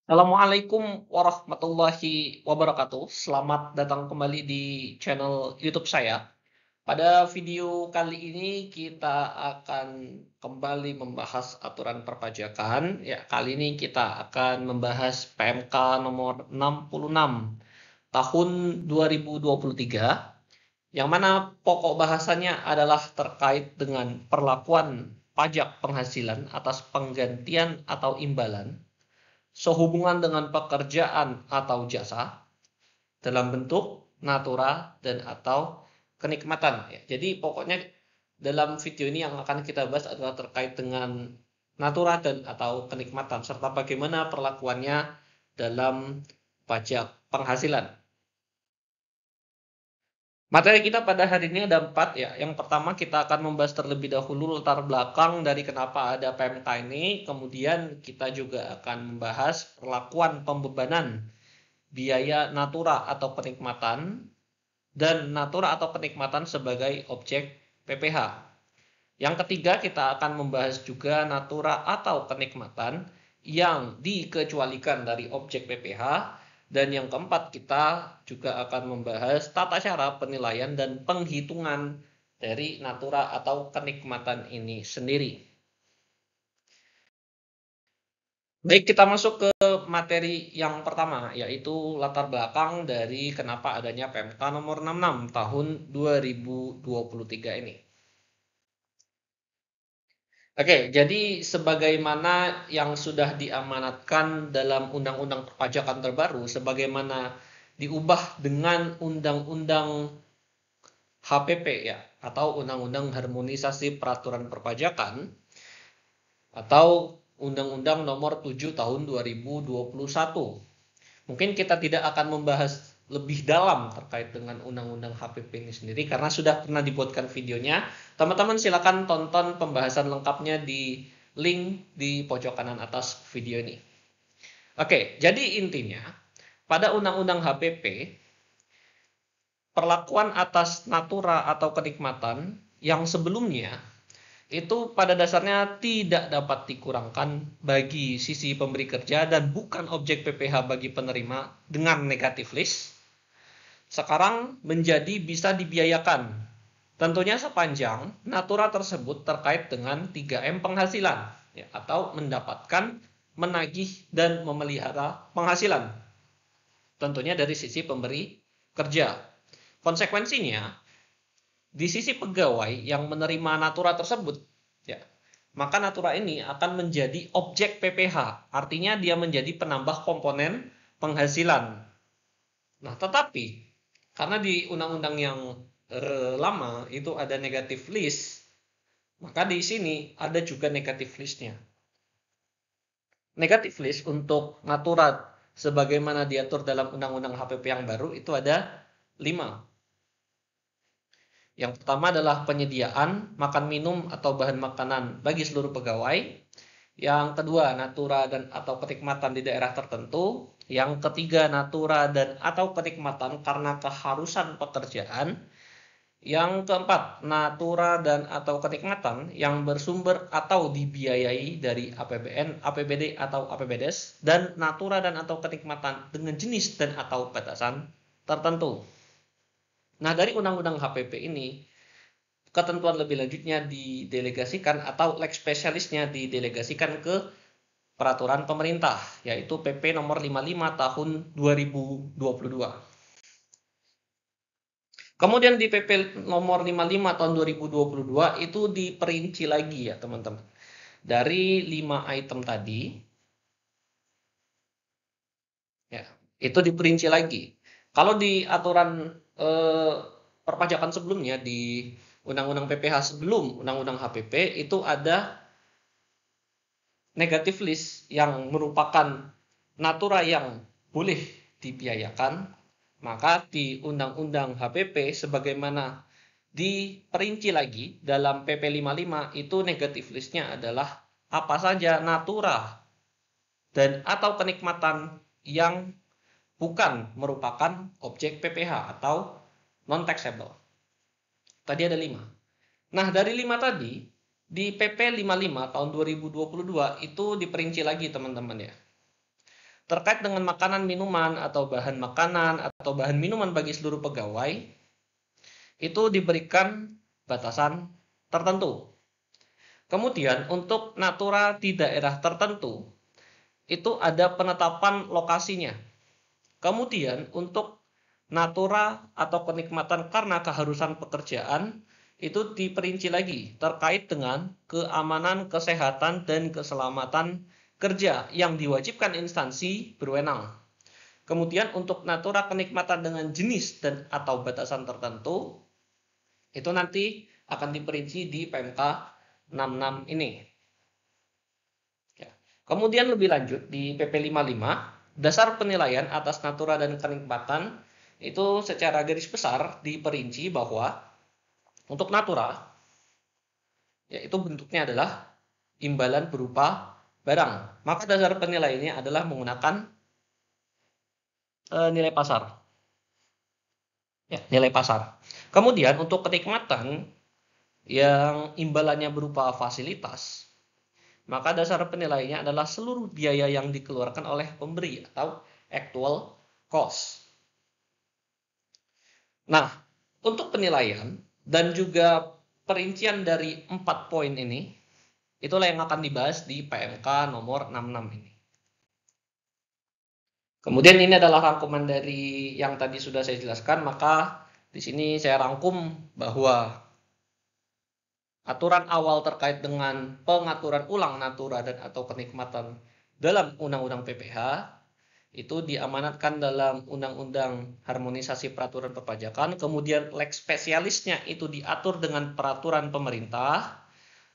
Assalamualaikum warahmatullahi wabarakatuh. Selamat datang kembali di channel YouTube saya. Pada video kali ini kita akan kembali membahas aturan perpajakan. Ya, kali ini kita akan membahas PMK nomor 66 tahun 2023, yang mana pokok bahasannya adalah terkait dengan perlakuan pajak penghasilan atas penggantian atau imbalan sehubungan dengan pekerjaan atau jasa dalam bentuk natura dan atau kenikmatan. Ya, jadi pokoknya dalam video ini yang akan kita bahas adalah terkait dengan natura dan atau kenikmatan serta bagaimana perlakuannya dalam pajak penghasilan. Materi kita pada hari ini ada 4 ya. Yang pertama kita akan membahas terlebih dahulu latar belakang dari kenapa ada PMK ini. Kemudian kita juga akan membahas perlakuan pembebanan biaya natura atau kenikmatan dan natura atau kenikmatan sebagai objek PPh. Yang ketiga kita akan membahas juga natura atau kenikmatan yang dikecualikan dari objek PPh. Dan yang keempat, kita juga akan membahas tata cara penilaian dan penghitungan dari natura atau kenikmatan ini sendiri. Baik, kita masuk ke materi yang pertama, yaitu latar belakang dari kenapa adanya PMK nomor 66 tahun 2023 ini. Oke, jadi sebagaimana yang sudah diamanatkan dalam Undang-Undang Perpajakan terbaru, sebagaimana diubah dengan Undang-Undang HPP ya, atau Undang-Undang Harmonisasi Peraturan Perpajakan, atau Undang-Undang Nomor 7 Tahun 2021. Mungkin kita tidak akan membahas lebih dalam terkait dengan Undang-Undang HPP ini sendiri karena sudah pernah dibuatkan videonya. Teman-teman silakan tonton pembahasan lengkapnya di link di pojok kanan atas video ini. Oke, jadi intinya pada Undang-Undang HPP, perlakuan atas natura atau kenikmatan yang sebelumnya itu pada dasarnya tidak dapat dikurangkan bagi sisi pemberi kerja dan bukan objek PPh bagi penerima dengan negatif list, sekarang menjadi bisa dibiayakan. Tentunya sepanjang natura tersebut terkait dengan 3M penghasilan, ya, atau mendapatkan, menagih, dan memelihara penghasilan. Tentunya dari sisi pemberi kerja. Konsekuensinya, di sisi pegawai yang menerima natura tersebut, ya, maka natura ini akan menjadi objek PPh. Artinya dia menjadi penambah komponen penghasilan. Nah, tetapi karena di undang-undang yang lama itu ada negatif list, maka di sini ada juga negatif listnya. Negatif list untuk natura sebagaimana diatur dalam undang-undang HPP yang baru itu ada 5. Yang pertama adalah penyediaan makan minum atau bahan makanan bagi seluruh pegawai. Yang kedua, natura dan atau kenikmatan di daerah tertentu. Yang ketiga, natura dan atau kenikmatan karena keharusan pekerjaan. Yang keempat, natura dan atau kenikmatan yang bersumber atau dibiayai dari APBN, APBD atau APBDes, dan natura dan atau kenikmatan dengan jenis dan atau batasan tertentu. Nah, dari Undang-Undang HPP ini, ketentuan lebih lanjutnya didelegasikan atau lex spesialisnya didelegasikan ke peraturan pemerintah, yaitu PP nomor 55 tahun 2022. Kemudian di PP nomor 55 tahun 2022 itu diperinci lagi ya teman-teman. Dari 5 item tadi, ya, itu diperinci lagi. Kalau di aturan perpajakan sebelumnya, di Undang-Undang PPh sebelum Undang-Undang HPP, itu ada negatif list yang merupakan natura yang boleh dibiayakan. Maka di Undang-Undang HPP sebagaimana diperinci lagi dalam PP 55 itu negatif listnya adalah apa saja natura dan atau kenikmatan yang bukan merupakan objek PPh atau non-taxable. Tadi ada 5. Nah, dari 5 tadi, di PP 55 tahun 2022 itu diperinci lagi teman-teman ya. terkait dengan makanan minuman atau bahan makanan atau bahan minuman bagi seluruh pegawai itu diberikan batasan tertentu. Kemudian untuk natura di daerah tertentu itu ada penetapan lokasinya. Kemudian untuk natura atau kenikmatan karena keharusan pekerjaan itu diperinci lagi terkait dengan keamanan, kesehatan, dan keselamatan kerja yang diwajibkan instansi berwenang. Kemudian untuk natura kenikmatan dengan jenis dan atau batasan tertentu itu nanti akan diperinci di PMK 66 ini. Ya. Kemudian lebih lanjut di PP 55, dasar penilaian atas natura dan kenikmatan itu secara garis besar diperinci bahwa untuk natura yaitu bentuknya adalah imbalan berupa barang. Maka dasar penilaiannya adalah menggunakan nilai pasar. Ya, nilai pasar. Kemudian untuk kenikmatan yang imbalannya berupa fasilitas, maka dasar penilaiannya adalah seluruh biaya yang dikeluarkan oleh pemberi atau actual cost. Nah, untuk penilaian dan juga perincian dari 4 poin ini, itulah yang akan dibahas di PMK nomor 66 ini. Kemudian ini adalah rangkuman dari yang tadi sudah saya jelaskan, maka di sini saya rangkum bahwa aturan awal terkait dengan pengaturan ulang natura dan atau kenikmatan dalam Undang-Undang PPH itu diamanatkan dalam Undang-Undang Harmonisasi Peraturan Perpajakan, kemudian lex spesialisnya itu diatur dengan peraturan pemerintah,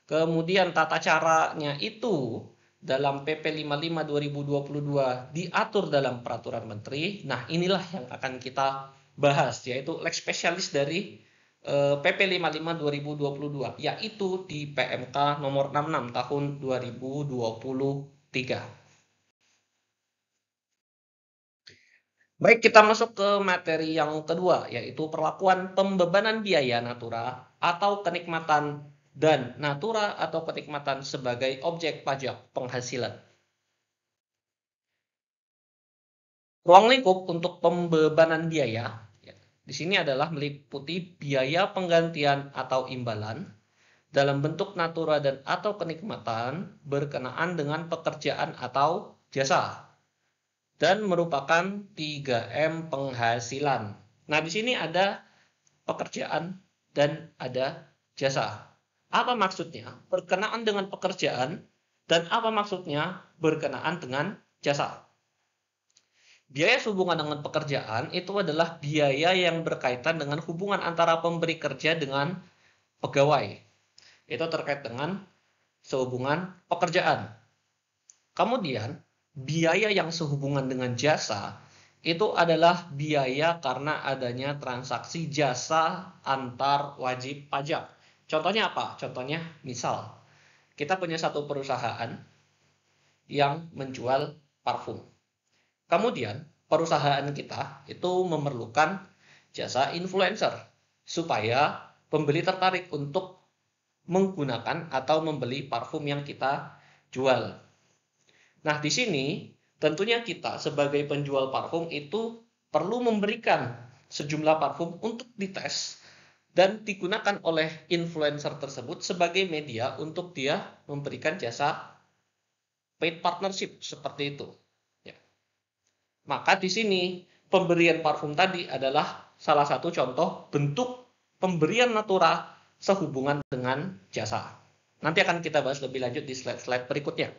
kemudian tata caranya itu dalam PP 55 2022 diatur dalam peraturan menteri. Nah, inilah yang akan kita bahas, yaitu lex spesialis dari PP 55 2022, yaitu di PMK nomor 66 tahun 2023. Baik, kita masuk ke materi yang kedua, yaitu perlakuan pembebanan biaya natura atau kenikmatan dan natura atau kenikmatan sebagai objek pajak penghasilan. Ruang lingkup untuk pembebanan biaya di sini adalah meliputi biaya penggantian atau imbalan dalam bentuk natura dan atau kenikmatan berkenaan dengan pekerjaan atau jasa dan merupakan 3M penghasilan. Nah, di sini ada pekerjaan dan ada jasa. Apa maksudnya? Berkenaan dengan pekerjaan dan apa maksudnya berkenaan dengan jasa? Biaya sehubungan dengan pekerjaan itu adalah biaya yang berkaitan dengan hubungan antara pemberi kerja dengan pegawai. Itu terkait dengan sehubungan pekerjaan. Kemudian, biaya yang sehubungan dengan jasa itu adalah biaya karena adanya transaksi jasa antar wajib pajak. Contohnya apa? Contohnya misal kita punya satu perusahaan yang menjual parfum. Kemudian perusahaan kita itu memerlukan jasa influencer supaya pembeli tertarik untuk menggunakan atau membeli parfum yang kita jual. Nah, di sini tentunya kita sebagai penjual parfum itu perlu memberikan sejumlah parfum untuk dites dan digunakan oleh influencer tersebut sebagai media untuk dia memberikan jasa paid partnership seperti itu. Ya. Maka di sini pemberian parfum tadi adalah salah satu contoh bentuk pemberian natura sehubungan dengan jasa. Nanti akan kita bahas lebih lanjut di slide-slide berikutnya.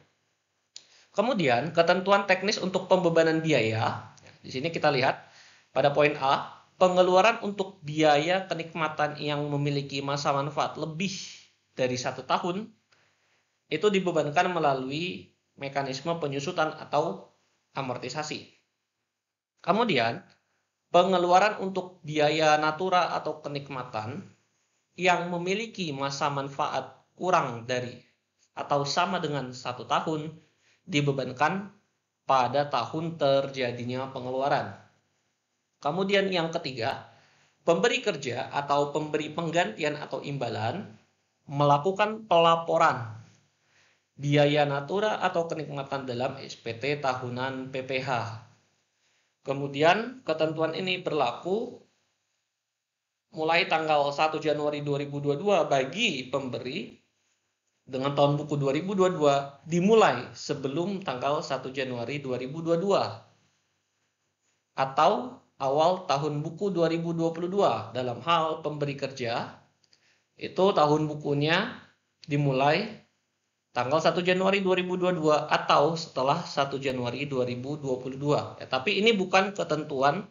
Kemudian ketentuan teknis untuk pembebanan biaya. Di sini kita lihat pada poin A, pengeluaran untuk biaya kenikmatan yang memiliki masa manfaat lebih dari 1 tahun itu dibebankan melalui mekanisme penyusutan atau amortisasi. Kemudian pengeluaran untuk biaya natura atau kenikmatan yang memiliki masa manfaat kurang dari atau sama dengan 1 tahun dibebankan pada tahun terjadinya pengeluaran. Kemudian yang ketiga, pemberi kerja atau pemberi penggantian atau imbalan melakukan pelaporan biaya natura atau kenikmatan dalam SPT tahunan PPh. Kemudian ketentuan ini berlaku mulai tanggal 1 Januari 2022 bagi pemberi dengan tahun buku 2022 dimulai sebelum tanggal 1 Januari 2022 atau awal tahun buku 2022. Dalam hal pemberi kerja, itu tahun bukunya dimulai tanggal 1 Januari 2022 atau setelah 1 Januari 2022. Ya, tapi ini bukan ketentuan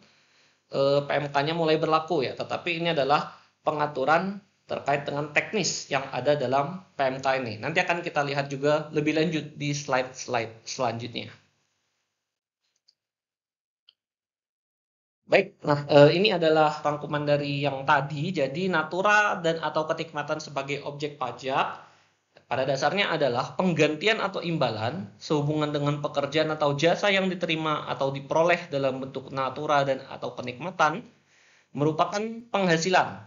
PMK-nya mulai berlaku ya, tetapi ini adalah pengaturan terkait dengan teknis yang ada dalam PMK ini. Nanti akan kita lihat juga lebih lanjut di slide-slide selanjutnya. Baik, nah ini adalah rangkuman dari yang tadi. Jadi natura dan atau kenikmatan sebagai objek pajak pada dasarnya adalah penggantian atau imbalan sehubungan dengan pekerjaan atau jasa yang diterima atau diperoleh dalam bentuk natura dan atau kenikmatan merupakan penghasilan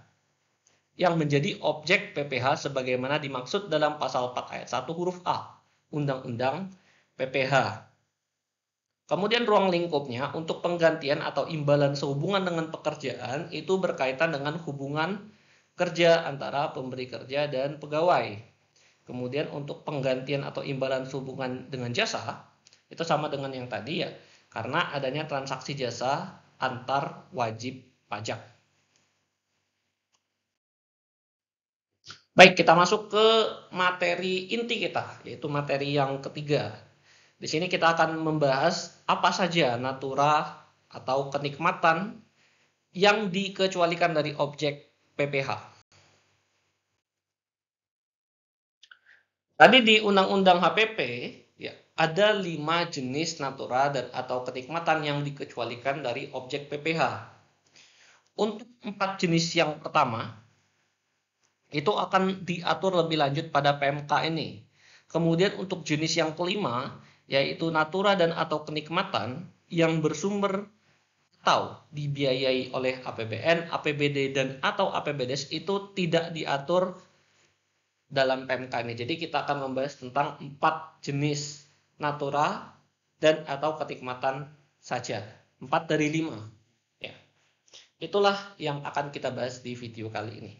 yang menjadi objek PPh sebagaimana dimaksud dalam pasal 4 ayat 1 huruf A Undang-Undang PPh. Kemudian ruang lingkupnya untuk penggantian atau imbalan sehubungan dengan pekerjaan itu berkaitan dengan hubungan kerja antara pemberi kerja dan pegawai. Kemudian untuk penggantian atau imbalan sehubungan dengan jasa, itu sama dengan yang tadi ya, karena adanya transaksi jasa antar wajib pajak. Baik, kita masuk ke materi inti kita, yaitu materi yang ketiga. Di sini kita akan membahas apa saja natura atau kenikmatan yang dikecualikan dari objek PPh. Tadi di Undang-Undang HPP ya, ada 5 jenis natura dan atau kenikmatan yang dikecualikan dari objek PPh. Untuk 4 jenis yang pertama itu akan diatur lebih lanjut pada PMK ini. Kemudian untuk jenis yang kelima yaitu natura dan atau kenikmatan yang bersumber atau dibiayai oleh APBN, APBD dan atau APBDes itu tidak diatur dalam PMK ini. Jadi kita akan membahas tentang 4 jenis natura dan atau kenikmatan saja. 4 dari 5. Ya. Itulah yang akan kita bahas di video kali ini.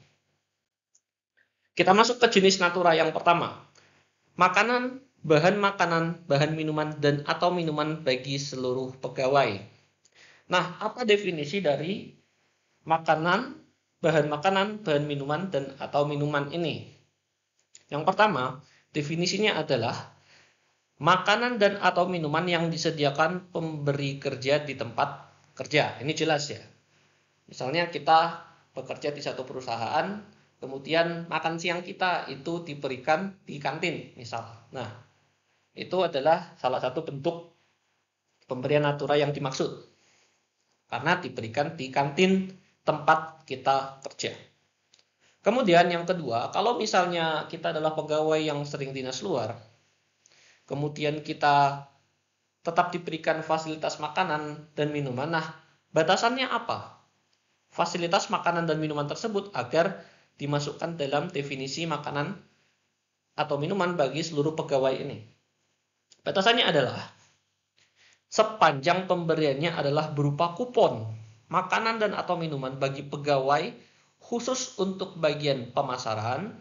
Kita masuk ke jenis natura yang pertama. Makanan, bahan minuman dan atau minuman bagi seluruh pegawai. Nah, apa definisi dari makanan, bahan minuman dan atau minuman ini? Yang pertama, definisinya adalah makanan dan atau minuman yang disediakan pemberi kerja di tempat kerja. Ini jelas ya. Misalnya kita bekerja di satu perusahaan, kemudian makan siang kita itu diberikan di kantin, misal. Nah, itu adalah salah satu bentuk pemberian natura yang dimaksud. Karena diberikan di kantin tempat kita kerja. Kemudian yang kedua, kalau misalnya kita adalah pegawai yang sering dinas luar, kemudian kita tetap diberikan fasilitas makanan dan minuman. Nah, batasannya apa? Fasilitas makanan dan minuman tersebut agar dimasukkan dalam definisi makanan atau minuman bagi seluruh pegawai ini. Batasannya adalah sepanjang pemberiannya adalah berupa kupon makanan dan atau minuman bagi pegawai khusus untuk bagian pemasaran,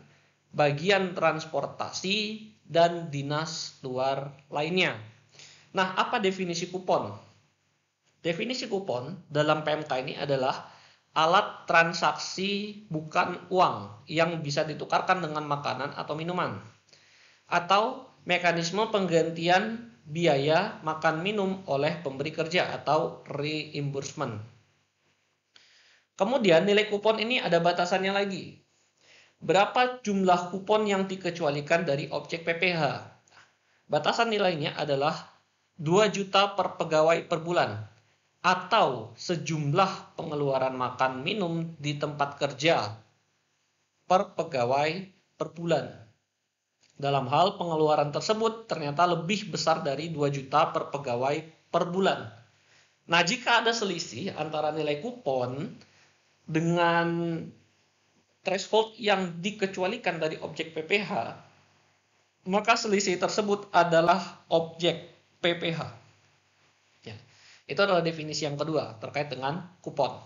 bagian transportasi, dan dinas luar lainnya. Nah, apa definisi kupon? Definisi kupon dalam PMK ini adalah alat transaksi bukan uang yang bisa ditukarkan dengan makanan atau minuman, atau mekanisme penggantian biaya makan minum oleh pemberi kerja atau reimbursement. Kemudian nilai kupon ini ada batasannya lagi. Berapa jumlah kupon yang dikecualikan dari objek PPh? Batasan nilainya adalah 2 juta per pegawai per bulan atau sejumlah pengeluaran makan minum di tempat kerja per pegawai per bulan. Dalam hal pengeluaran tersebut ternyata lebih besar dari 2 juta per pegawai per bulan. Nah, jika ada selisih antara nilai kupon dengan threshold yang dikecualikan dari objek PPh, maka selisih tersebut adalah objek PPH. Ya. Itu adalah definisi yang kedua terkait dengan kupon.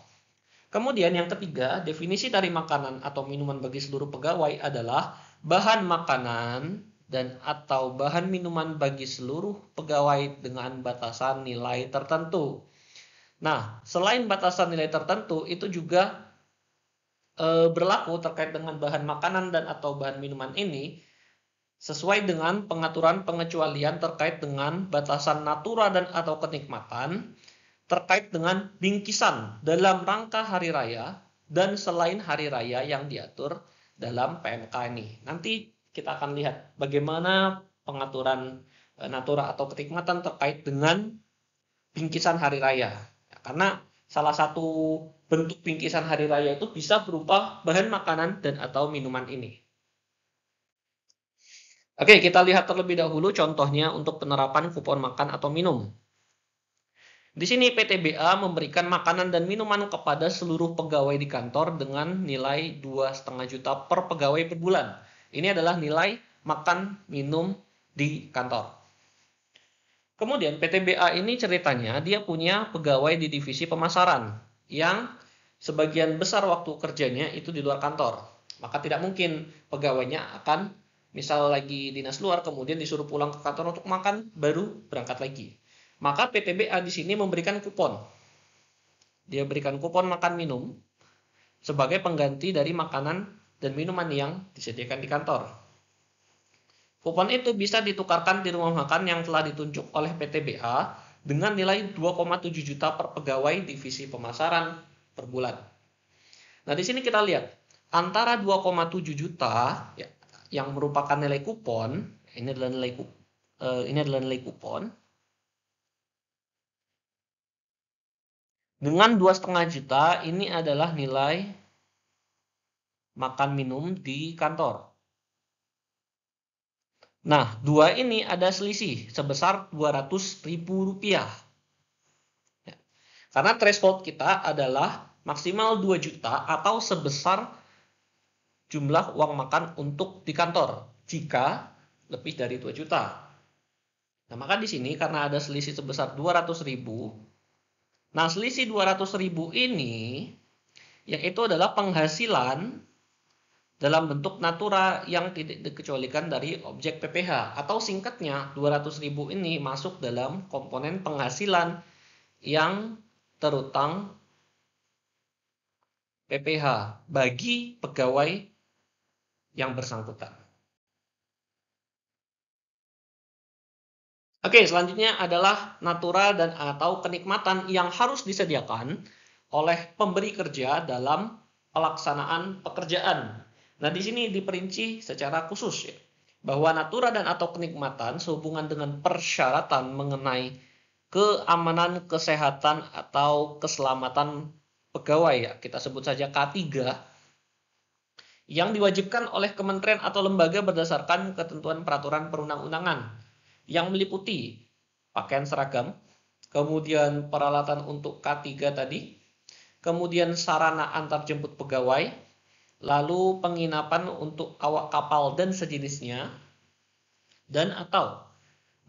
Kemudian yang ketiga, definisi dari makanan atau minuman bagi seluruh pegawai adalah bahan makanan dan atau bahan minuman bagi seluruh pegawai dengan batasan nilai tertentu. Nah, selain batasan nilai tertentu, itu juga berlaku terkait dengan bahan makanan dan atau bahan minuman ini sesuai dengan pengaturan pengecualian terkait dengan batasan natura dan atau kenikmatan terkait dengan bingkisan dalam rangka hari raya dan selain hari raya yang diatur dalam PMK ini. Nanti kita akan lihat bagaimana pengaturan natura atau kenikmatan terkait dengan bingkisan hari raya. Karena salah satu bentuk bingkisan hari raya itu bisa berupa bahan makanan dan atau minuman ini. Oke, kita lihat terlebih dahulu contohnya untuk penerapan kupon makan atau minum. Di sini PTBA memberikan makanan dan minuman kepada seluruh pegawai di kantor dengan nilai 2,5 juta per pegawai per bulan. Ini adalah nilai makan minum di kantor. Kemudian PTBA ini ceritanya dia punya pegawai di divisi pemasaran yang sebagian besar waktu kerjanya itu di luar kantor. Maka tidak mungkin pegawainya akan misal lagi dinas luar kemudian disuruh pulang ke kantor untuk makan baru berangkat lagi. Maka PTBA di sini memberikan kupon. Dia berikan kupon makan minum sebagai pengganti dari makanan dan minuman yang disediakan di kantor. Kupon itu bisa ditukarkan di rumah makan yang telah ditunjuk oleh PTBA dengan nilai 2,7 juta per pegawai divisi pemasaran per bulan. Nah, di sini kita lihat antara 2,7 juta ya, yang merupakan nilai kupon, ini adalah nilai kupon. Dengan 2,5 juta ini adalah nilai makan minum di kantor. Nah, dua ini ada selisih sebesar Rp200.000. Ya. Karena threshold kita adalah maksimal 2 juta atau sebesar jumlah uang makan untuk di kantor jika lebih dari 2 juta. Nah, maka di sini karena ada selisih sebesar 200.000. Nah, selisih 200.000 ini yaitu adalah penghasilan dalam bentuk natura yang tidak dikecualikan dari objek PPH atau singkatnya 200.000 ini masuk dalam komponen penghasilan yang terutang PPH bagi pegawai yang bersangkutan. Oke, selanjutnya adalah natura dan atau kenikmatan yang harus disediakan oleh pemberi kerja dalam pelaksanaan pekerjaan. Nah, di sini diperinci secara khusus ya, bahwa natura dan atau kenikmatan sehubungan dengan persyaratan mengenai keamanan, kesehatan atau keselamatan pegawai ya, kita sebut saja K3 yang diwajibkan oleh kementerian atau lembaga berdasarkan ketentuan peraturan perundang-undangan yang meliputi pakaian seragam, kemudian peralatan untuk K3 tadi, kemudian sarana antar jemput pegawai, lalu penginapan untuk awak kapal dan sejenisnya, dan atau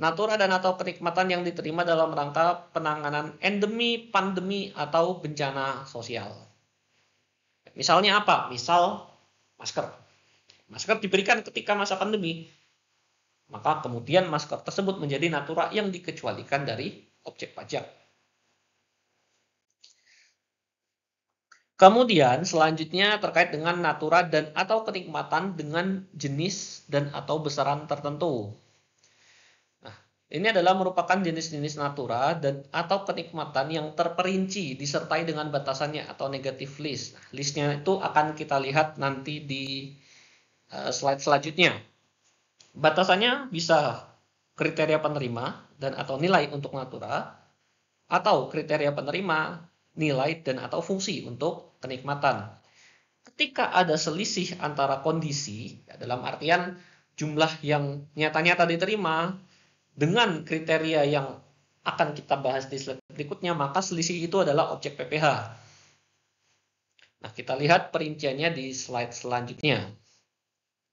natura dan atau kenikmatan yang diterima dalam rangka penanganan endemi, pandemi, atau bencana sosial. Misalnya apa? Misal masker. Masker diberikan ketika masa pandemi. Maka kemudian masker tersebut menjadi natura yang dikecualikan dari objek pajak. Kemudian selanjutnya terkait dengan natura dan atau kenikmatan dengan jenis dan atau besaran tertentu. Nah, ini adalah merupakan jenis-jenis natura dan atau kenikmatan yang terperinci disertai dengan batasannya atau negative list. Nah, listnya itu akan kita lihat nanti di slide selanjutnya. Batasannya bisa kriteria penerima dan atau nilai untuk natura, atau kriteria penerima, nilai dan atau fungsi untuk kenikmatan. Ketika ada selisih antara kondisi, ya dalam artian jumlah yang nyata-nyata diterima dengan kriteria yang akan kita bahas di slide berikutnya, maka selisih itu adalah objek PPH. Nah, kita lihat perinciannya di slide selanjutnya.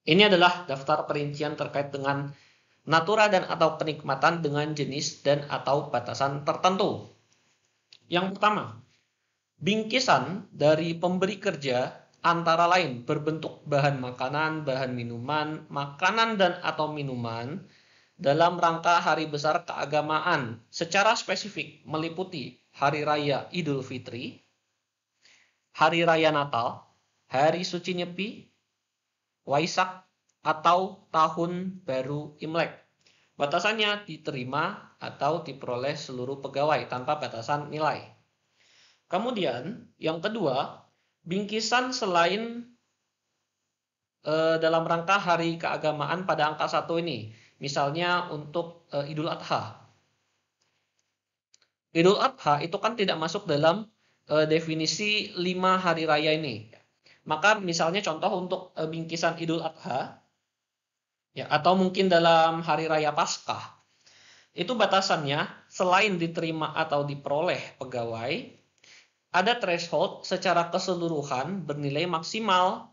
Ini adalah daftar perincian terkait dengan natura dan atau kenikmatan dengan jenis dan atau batasan tertentu. Yang pertama, bingkisan dari pemberi kerja antara lain berbentuk bahan makanan, bahan minuman, makanan dan atau minuman dalam rangka hari besar keagamaan secara spesifik meliputi Hari Raya Idul Fitri, Hari Raya Natal, Hari Suci Nyepi, Waisak, atau Tahun Baru Imlek. Batasannya diterima atau diperoleh seluruh pegawai tanpa batasan nilai. Kemudian yang kedua, bingkisan selain dalam rangka hari keagamaan pada angka 1 ini. Misalnya untuk Idul Adha. Idul Adha itu kan tidak masuk dalam definisi 5 hari raya ini. Maka misalnya contoh untuk bingkisan Idul Adha, ya, atau mungkin dalam hari raya Paskah, itu batasannya selain diterima atau diperoleh pegawai, ada threshold secara keseluruhan bernilai maksimal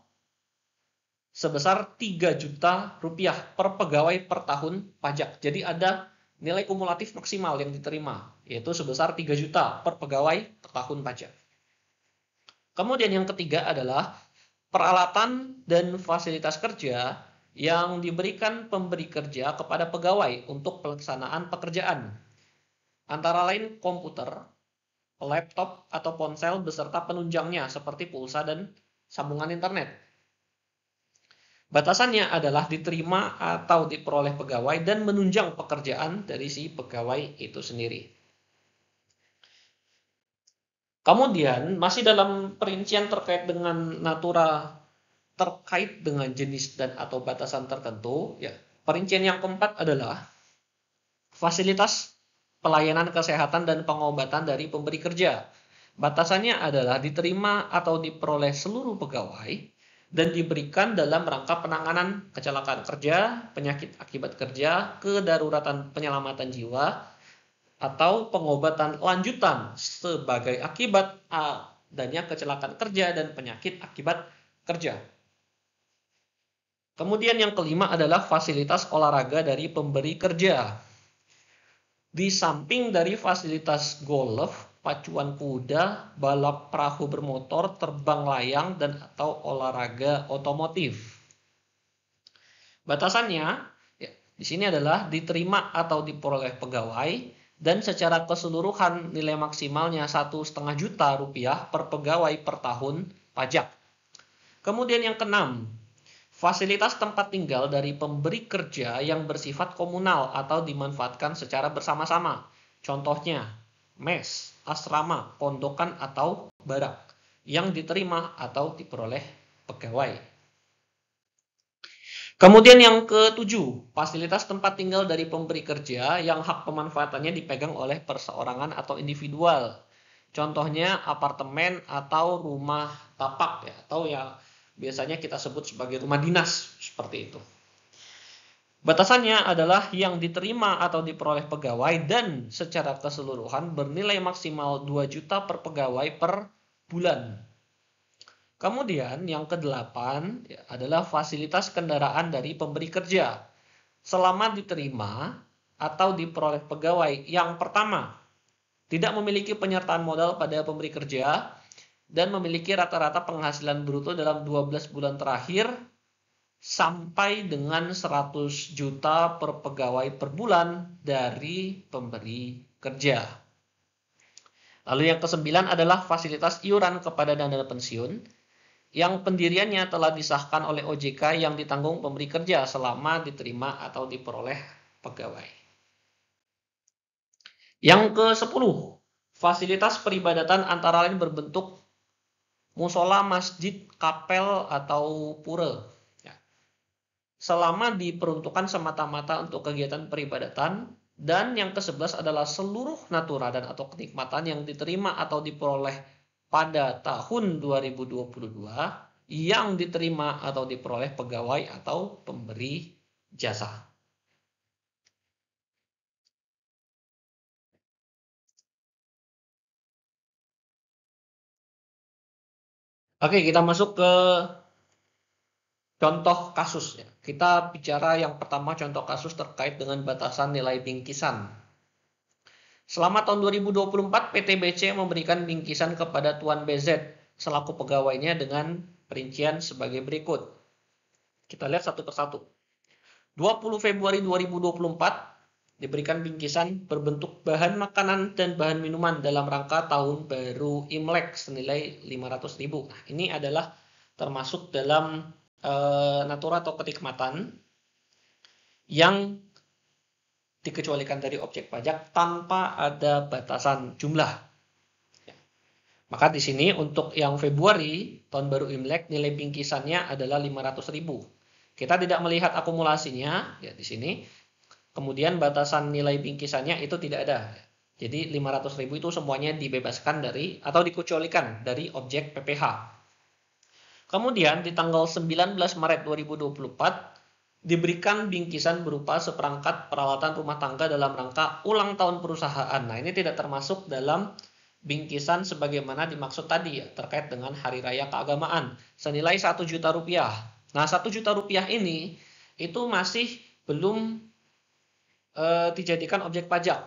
sebesar 3 juta rupiah per pegawai per tahun pajak. Jadi ada nilai kumulatif maksimal yang diterima, yaitu sebesar 3 juta per pegawai per tahun pajak. Kemudian yang ketiga adalah peralatan dan fasilitas kerja yang diberikan pemberi kerja kepada pegawai untuk pelaksanaan pekerjaan. Antara lain komputer, laptop atau ponsel beserta penunjangnya seperti pulsa dan sambungan internet. Batasannya adalah diterima atau diperoleh pegawai dan menunjang pekerjaan dari si pegawai itu sendiri. Kemudian masih dalam perincian terkait dengan natura terkait dengan jenis dan atau batasan tertentu, ya. Perincian yang keempat adalah fasilitas pelayanan kesehatan dan pengobatan dari pemberi kerja. Batasannya adalah diterima atau diperoleh seluruh pegawai dan diberikan dalam rangka penanganan kecelakaan kerja, penyakit akibat kerja, kedaruratan penyelamatan jiwa, atau pengobatan lanjutan sebagai akibat adanya kecelakaan kerja dan penyakit akibat kerja. Kemudian yang kelima adalah fasilitas olahraga dari pemberi kerja. Di samping dari fasilitas golf, pacuan kuda, balap perahu bermotor, terbang layang, dan atau olahraga otomotif. Batasannya ya, di sini adalah diterima atau diperoleh pegawai dan secara keseluruhan nilai maksimalnya 1,5 juta rupiah per pegawai per tahun pajak. Kemudian yang keenam, fasilitas tempat tinggal dari pemberi kerja yang bersifat komunal atau dimanfaatkan secara bersama-sama. Contohnya, mes, asrama, pondokan, atau barak yang diterima atau diperoleh pegawai. Kemudian yang ketujuh, fasilitas tempat tinggal dari pemberi kerja yang hak pemanfaatannya dipegang oleh perseorangan atau individual. Contohnya apartemen atau rumah tapak, ya, atau ya biasanya kita sebut sebagai rumah dinas, seperti itu. Batasannya adalah yang diterima atau diperoleh pegawai dan secara keseluruhan bernilai maksimal 2 juta per pegawai per bulan. Kemudian yang kedelapan ya, adalah fasilitas kendaraan dari pemberi kerja. Selama diterima atau diperoleh pegawai yang pertama, tidak memiliki penyertaan modal pada pemberi kerja, dan memiliki rata-rata penghasilan bruto dalam 12 bulan terakhir sampai dengan 100 juta per pegawai per bulan dari pemberi kerja. Lalu yang kesembilan adalah fasilitas iuran kepada dana pensiun yang pendiriannya telah disahkan oleh OJK yang ditanggung pemberi kerja selama diterima atau diperoleh pegawai. Yang ke-10, fasilitas peribadatan antara lain berbentuk musola, masjid, kapel, atau pura. Ya. Selama diperuntukkan semata-mata untuk kegiatan peribadatan. Dan yang ke-11 adalah seluruh natura dan atau kenikmatan yang diterima atau diperoleh pada tahun 2022 yang diterima atau diperoleh pegawai atau pemberi jasa. Oke, kita masuk ke contoh kasus ya. Kita bicara yang pertama contoh kasus terkait dengan batasan nilai bingkisan. Selama tahun 2024, PT BC memberikan bingkisan kepada Tuan BZ selaku pegawainya dengan perincian sebagai berikut. Kita lihat satu persatu. 20 Februari 2024 diberikan bingkisan berbentuk bahan makanan dan bahan minuman dalam rangka tahun baru Imlek senilai 500.000. Nah, ini adalah termasuk dalam natura atau kenikmatan yang dikecualikan dari objek pajak tanpa ada batasan jumlah. Maka di sini untuk yang Februari tahun baru Imlek nilai bingkisannya adalah 500.000. Kita tidak melihat akumulasinya ya di sini. Kemudian batasan nilai bingkisannya itu tidak ada. Jadi 500.000 itu semuanya dibebaskan dari atau dikecualikan dari objek PPh. Kemudian di tanggal 19 Maret 2024 diberikan bingkisan berupa seperangkat peralatan rumah tangga dalam rangka ulang tahun perusahaan. Nah, ini tidak termasuk dalam bingkisan sebagaimana dimaksud tadi ya, terkait dengan hari raya keagamaan senilai 1 juta rupiah. Nah, 1 juta rupiah ini itu masih belum dijadikan objek pajak.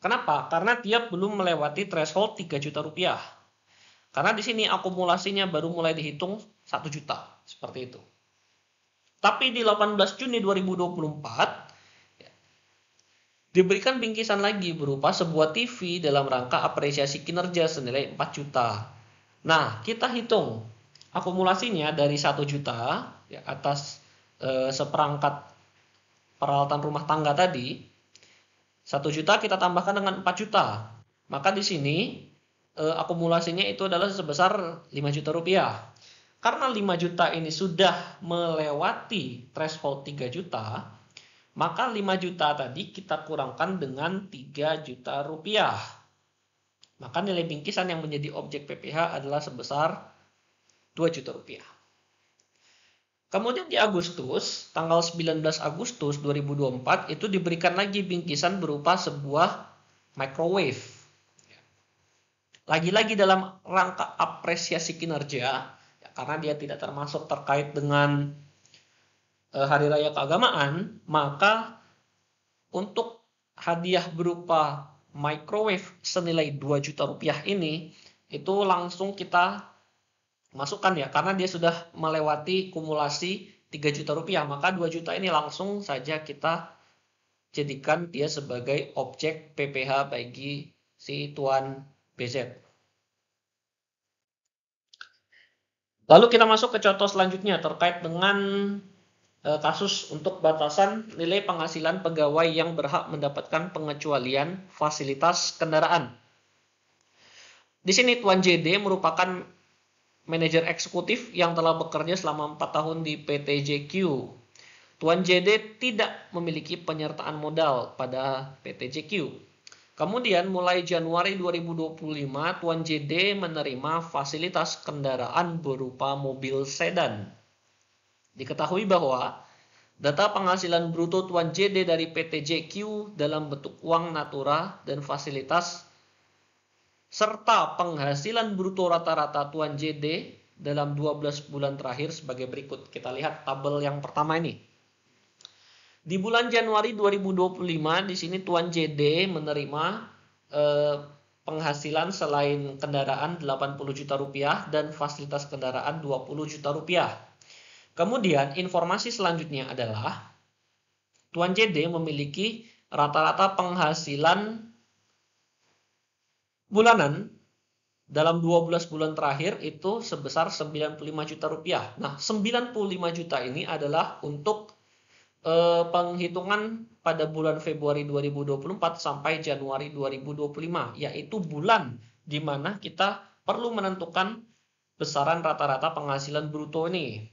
Kenapa? Karena dia belum melewati threshold 3 juta rupiah. Karena di sini akumulasinya baru mulai dihitung 1 juta, seperti itu. Tapi di 18 Juni 2024 diberikan bingkisan lagi berupa sebuah TV dalam rangka apresiasi kinerja senilai 4 juta. Nah, kita hitung akumulasinya dari 1 juta ya, atas seperangkat peralatan rumah tangga tadi. 1 juta kita tambahkan dengan 4 juta. Maka di sini akumulasinya itu adalah sebesar 5 juta rupiah. Karena 5 juta ini sudah melewati threshold 3 juta, maka 5 juta tadi kita kurangkan dengan 3 juta rupiah. Maka nilai bingkisan yang menjadi objek PPh adalah sebesar 2 juta rupiah. Kemudian di Agustus, tanggal 19 Agustus 2024 itu diberikan lagi bingkisan berupa sebuah microwave. Lagi-lagi dalam rangka apresiasi kinerja, karena dia tidak termasuk terkait dengan hari raya keagamaan, maka untuk hadiah berupa microwave senilai 2 juta rupiah ini itu langsung kita masukkan ya, karena dia sudah melewati kumulasi 3 juta rupiah, maka 2 juta ini langsung saja kita jadikan dia sebagai objek PPh bagi si Tuan BZ. Lalu kita masuk ke contoh selanjutnya terkait dengan kasus untuk batasan nilai penghasilan pegawai yang berhak mendapatkan pengecualian fasilitas kendaraan. Di sini Tuan JD merupakan manajer eksekutif yang telah bekerja selama 4 tahun di PT JQ. Tuan JD tidak memiliki penyertaan modal pada PT JQ. Kemudian mulai Januari 2025, Tuan JD menerima fasilitas kendaraan berupa mobil sedan. Diketahui bahwa data penghasilan bruto Tuan JD dari PT JQ dalam bentuk uang natura dan fasilitas serta penghasilan bruto rata-rata Tuan JD dalam 12 bulan terakhir sebagai berikut. Kita lihat tabel yang pertama ini. Di bulan Januari 2025 di sini Tuan JD menerima penghasilan selain kendaraan 80 juta rupiah dan fasilitas kendaraan 20 juta rupiah. Kemudian informasi selanjutnya adalah Tuan JD memiliki rata-rata penghasilan bulanan dalam 12 bulan terakhir itu sebesar 95 juta rupiah. Nah, 95 juta ini adalah untuk penghitungan pada bulan Februari 2024 sampai Januari 2025, yaitu bulan di mana kita perlu menentukan besaran rata-rata penghasilan bruto ini.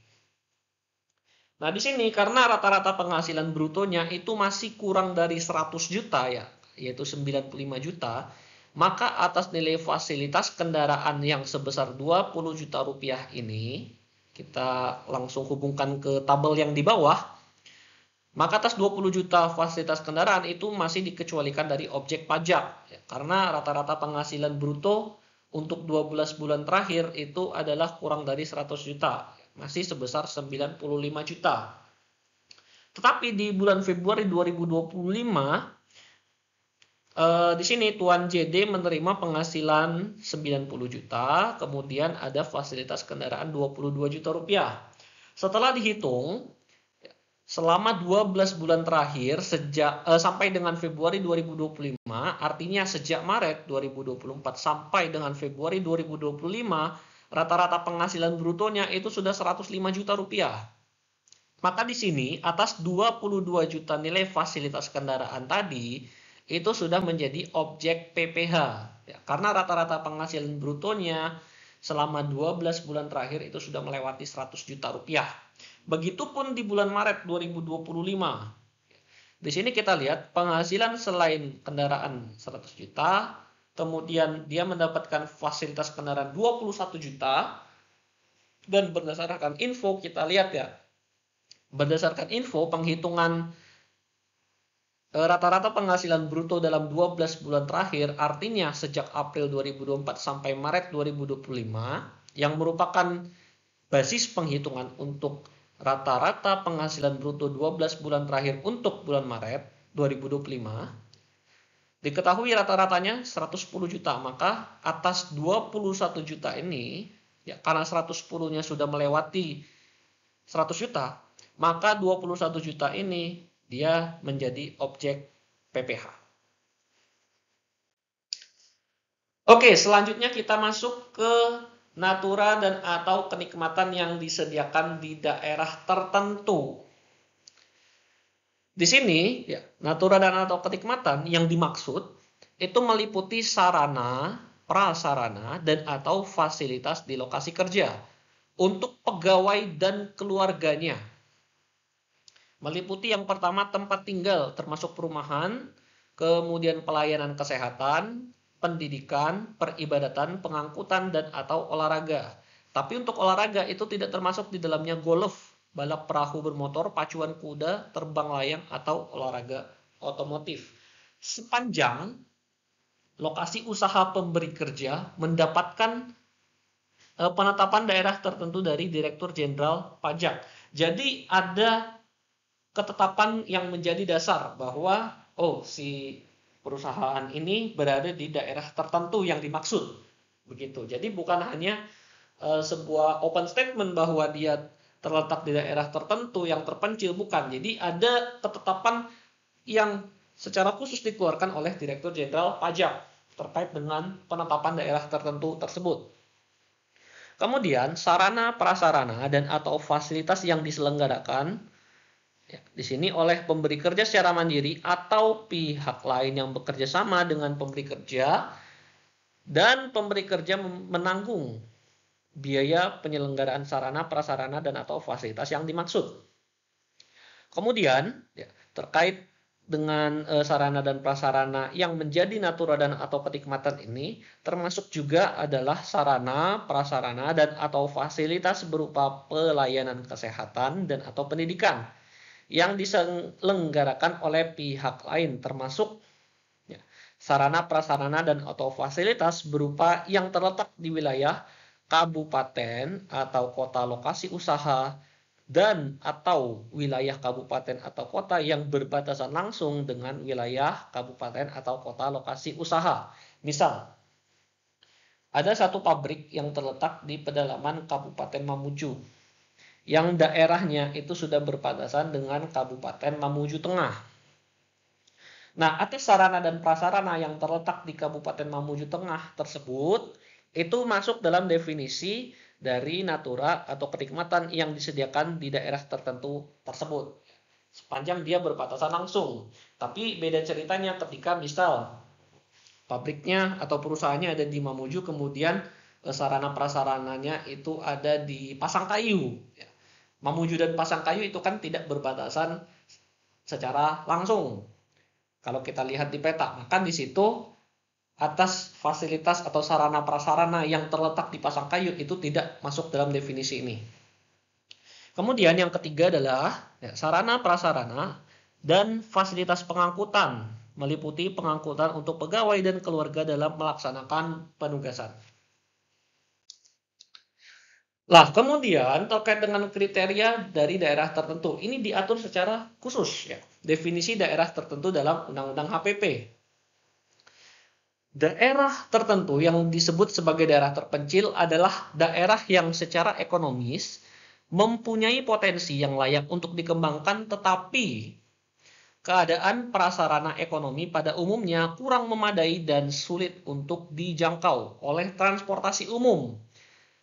Nah, di sini karena rata-rata penghasilan brutonya itu masih kurang dari 100 juta ya, yaitu 95 juta, maka atas nilai fasilitas kendaraan yang sebesar 20 juta rupiah ini, kita langsung hubungkan ke tabel yang di bawah. Maka atas 20 juta fasilitas kendaraan itu masih dikecualikan dari objek pajak. Ya, karena rata-rata penghasilan bruto untuk 12 bulan terakhir itu adalah kurang dari 100 juta. masih sebesar 95 juta. Tetapi di bulan Februari 2025 di sini Tuan JD menerima penghasilan 90 juta, kemudian ada fasilitas kendaraan 22 juta rupiah. Setelah dihitung, selama 12 bulan terakhir sampai dengan Februari 2025, artinya sejak Maret 2024 sampai dengan Februari 2025, rata-rata penghasilan brutonya itu sudah 105 juta rupiah. Maka di sini atas 22 juta nilai fasilitas kendaraan tadi itu sudah menjadi objek PPh. Ya, karena rata-rata penghasilan brutonya selama 12 bulan terakhir itu sudah melewati 100 juta rupiah. Begitupun di bulan Maret 2025. Di sini kita lihat penghasilan selain kendaraan 100 juta, kemudian dia mendapatkan fasilitas kendaraan 21 juta, dan berdasarkan info kita lihat ya, berdasarkan info penghitungan rata-rata penghasilan bruto dalam 12 bulan terakhir, artinya sejak April 2024 sampai Maret 2025, yang merupakan basis penghitungan untuk rata-rata penghasilan bruto 12 bulan terakhir untuk bulan Maret 2025, diketahui rata-ratanya 110 juta. Maka atas 21 juta ini, ya, karena 110-nya sudah melewati 100 juta, maka 21 juta ini dia menjadi objek PPh. Oke, selanjutnya kita masuk ke natura dan atau kenikmatan yang disediakan di daerah tertentu. Di sini, ya, natura dan atau kenikmatan yang dimaksud itu meliputi sarana, prasarana, dan atau fasilitas di lokasi kerja untuk pegawai dan keluarganya. Meliputi yang pertama tempat tinggal termasuk perumahan, kemudian pelayanan kesehatan, pendidikan, peribadatan, pengangkutan, dan atau olahraga. Tapi untuk olahraga itu tidak termasuk di dalamnya golf, balap perahu bermotor, pacuan kuda, terbang layang, atau olahraga otomotif. Sepanjang lokasi usaha pemberi kerja mendapatkan penetapan daerah tertentu dari Direktur Jenderal Pajak. Jadi ada ketetapan yang menjadi dasar bahwa si perusahaan ini berada di daerah tertentu yang dimaksud, begitu. Jadi bukan hanya sebuah open statement bahwa dia terletak di daerah tertentu yang terpencil, bukan. Jadi ada ketetapan yang secara khusus dikeluarkan oleh Direktur Jenderal Pajak terkait dengan penetapan daerah tertentu tersebut. Kemudian sarana, prasarana, dan atau fasilitas yang diselenggarakan ya, di sini oleh pemberi kerja secara mandiri atau pihak lain yang bekerja sama dengan pemberi kerja, dan pemberi kerja menanggung biaya penyelenggaraan sarana, prasarana, dan atau fasilitas yang dimaksud. Kemudian ya, terkait dengan sarana dan prasarana yang menjadi natura dan atau kenikmatan ini, termasuk juga adalah sarana, prasarana, dan atau fasilitas berupa pelayanan kesehatan dan atau pendidikan yang diselenggarakan oleh pihak lain, termasuk ya, sarana, prasarana, dan atau fasilitas berupa yang terletak di wilayah kabupaten atau kota lokasi usaha dan atau wilayah kabupaten atau kota yang berbatasan langsung dengan wilayah kabupaten atau kota lokasi usaha. Misal, ada satu pabrik yang terletak di pedalaman Kabupaten Mamuju yang daerahnya itu sudah berbatasan dengan Kabupaten Mamuju Tengah. Nah, atas sarana dan prasarana yang terletak di Kabupaten Mamuju Tengah tersebut, itu masuk dalam definisi dari natura atau kenikmatan yang disediakan di daerah tertentu tersebut. Sepanjang dia berbatasan langsung. Tapi beda ceritanya ketika misal pabriknya atau perusahaannya ada di Mamuju, kemudian sarana prasarananya itu ada di Pasangkayu. Mamuju dan Pasangkayu itu kan tidak berbatasan secara langsung. Kalau kita lihat di peta, maka di situ atas fasilitas atau sarana prasarana yang terletak di Pasangkayu itu tidak masuk dalam definisi ini. Kemudian yang ketiga adalah ya, sarana prasarana dan fasilitas pengangkutan, meliputi pengangkutan untuk pegawai dan keluarga dalam melaksanakan penugasan. Lah, kemudian terkait dengan kriteria dari daerah tertentu, ini diatur secara khusus ya. Definisi daerah tertentu dalam Undang-Undang HPP. Daerah tertentu yang disebut sebagai daerah terpencil adalah daerah yang secara ekonomis mempunyai potensi yang layak untuk dikembangkan, tetapi keadaan prasarana ekonomi pada umumnya kurang memadai dan sulit untuk dijangkau oleh transportasi umum,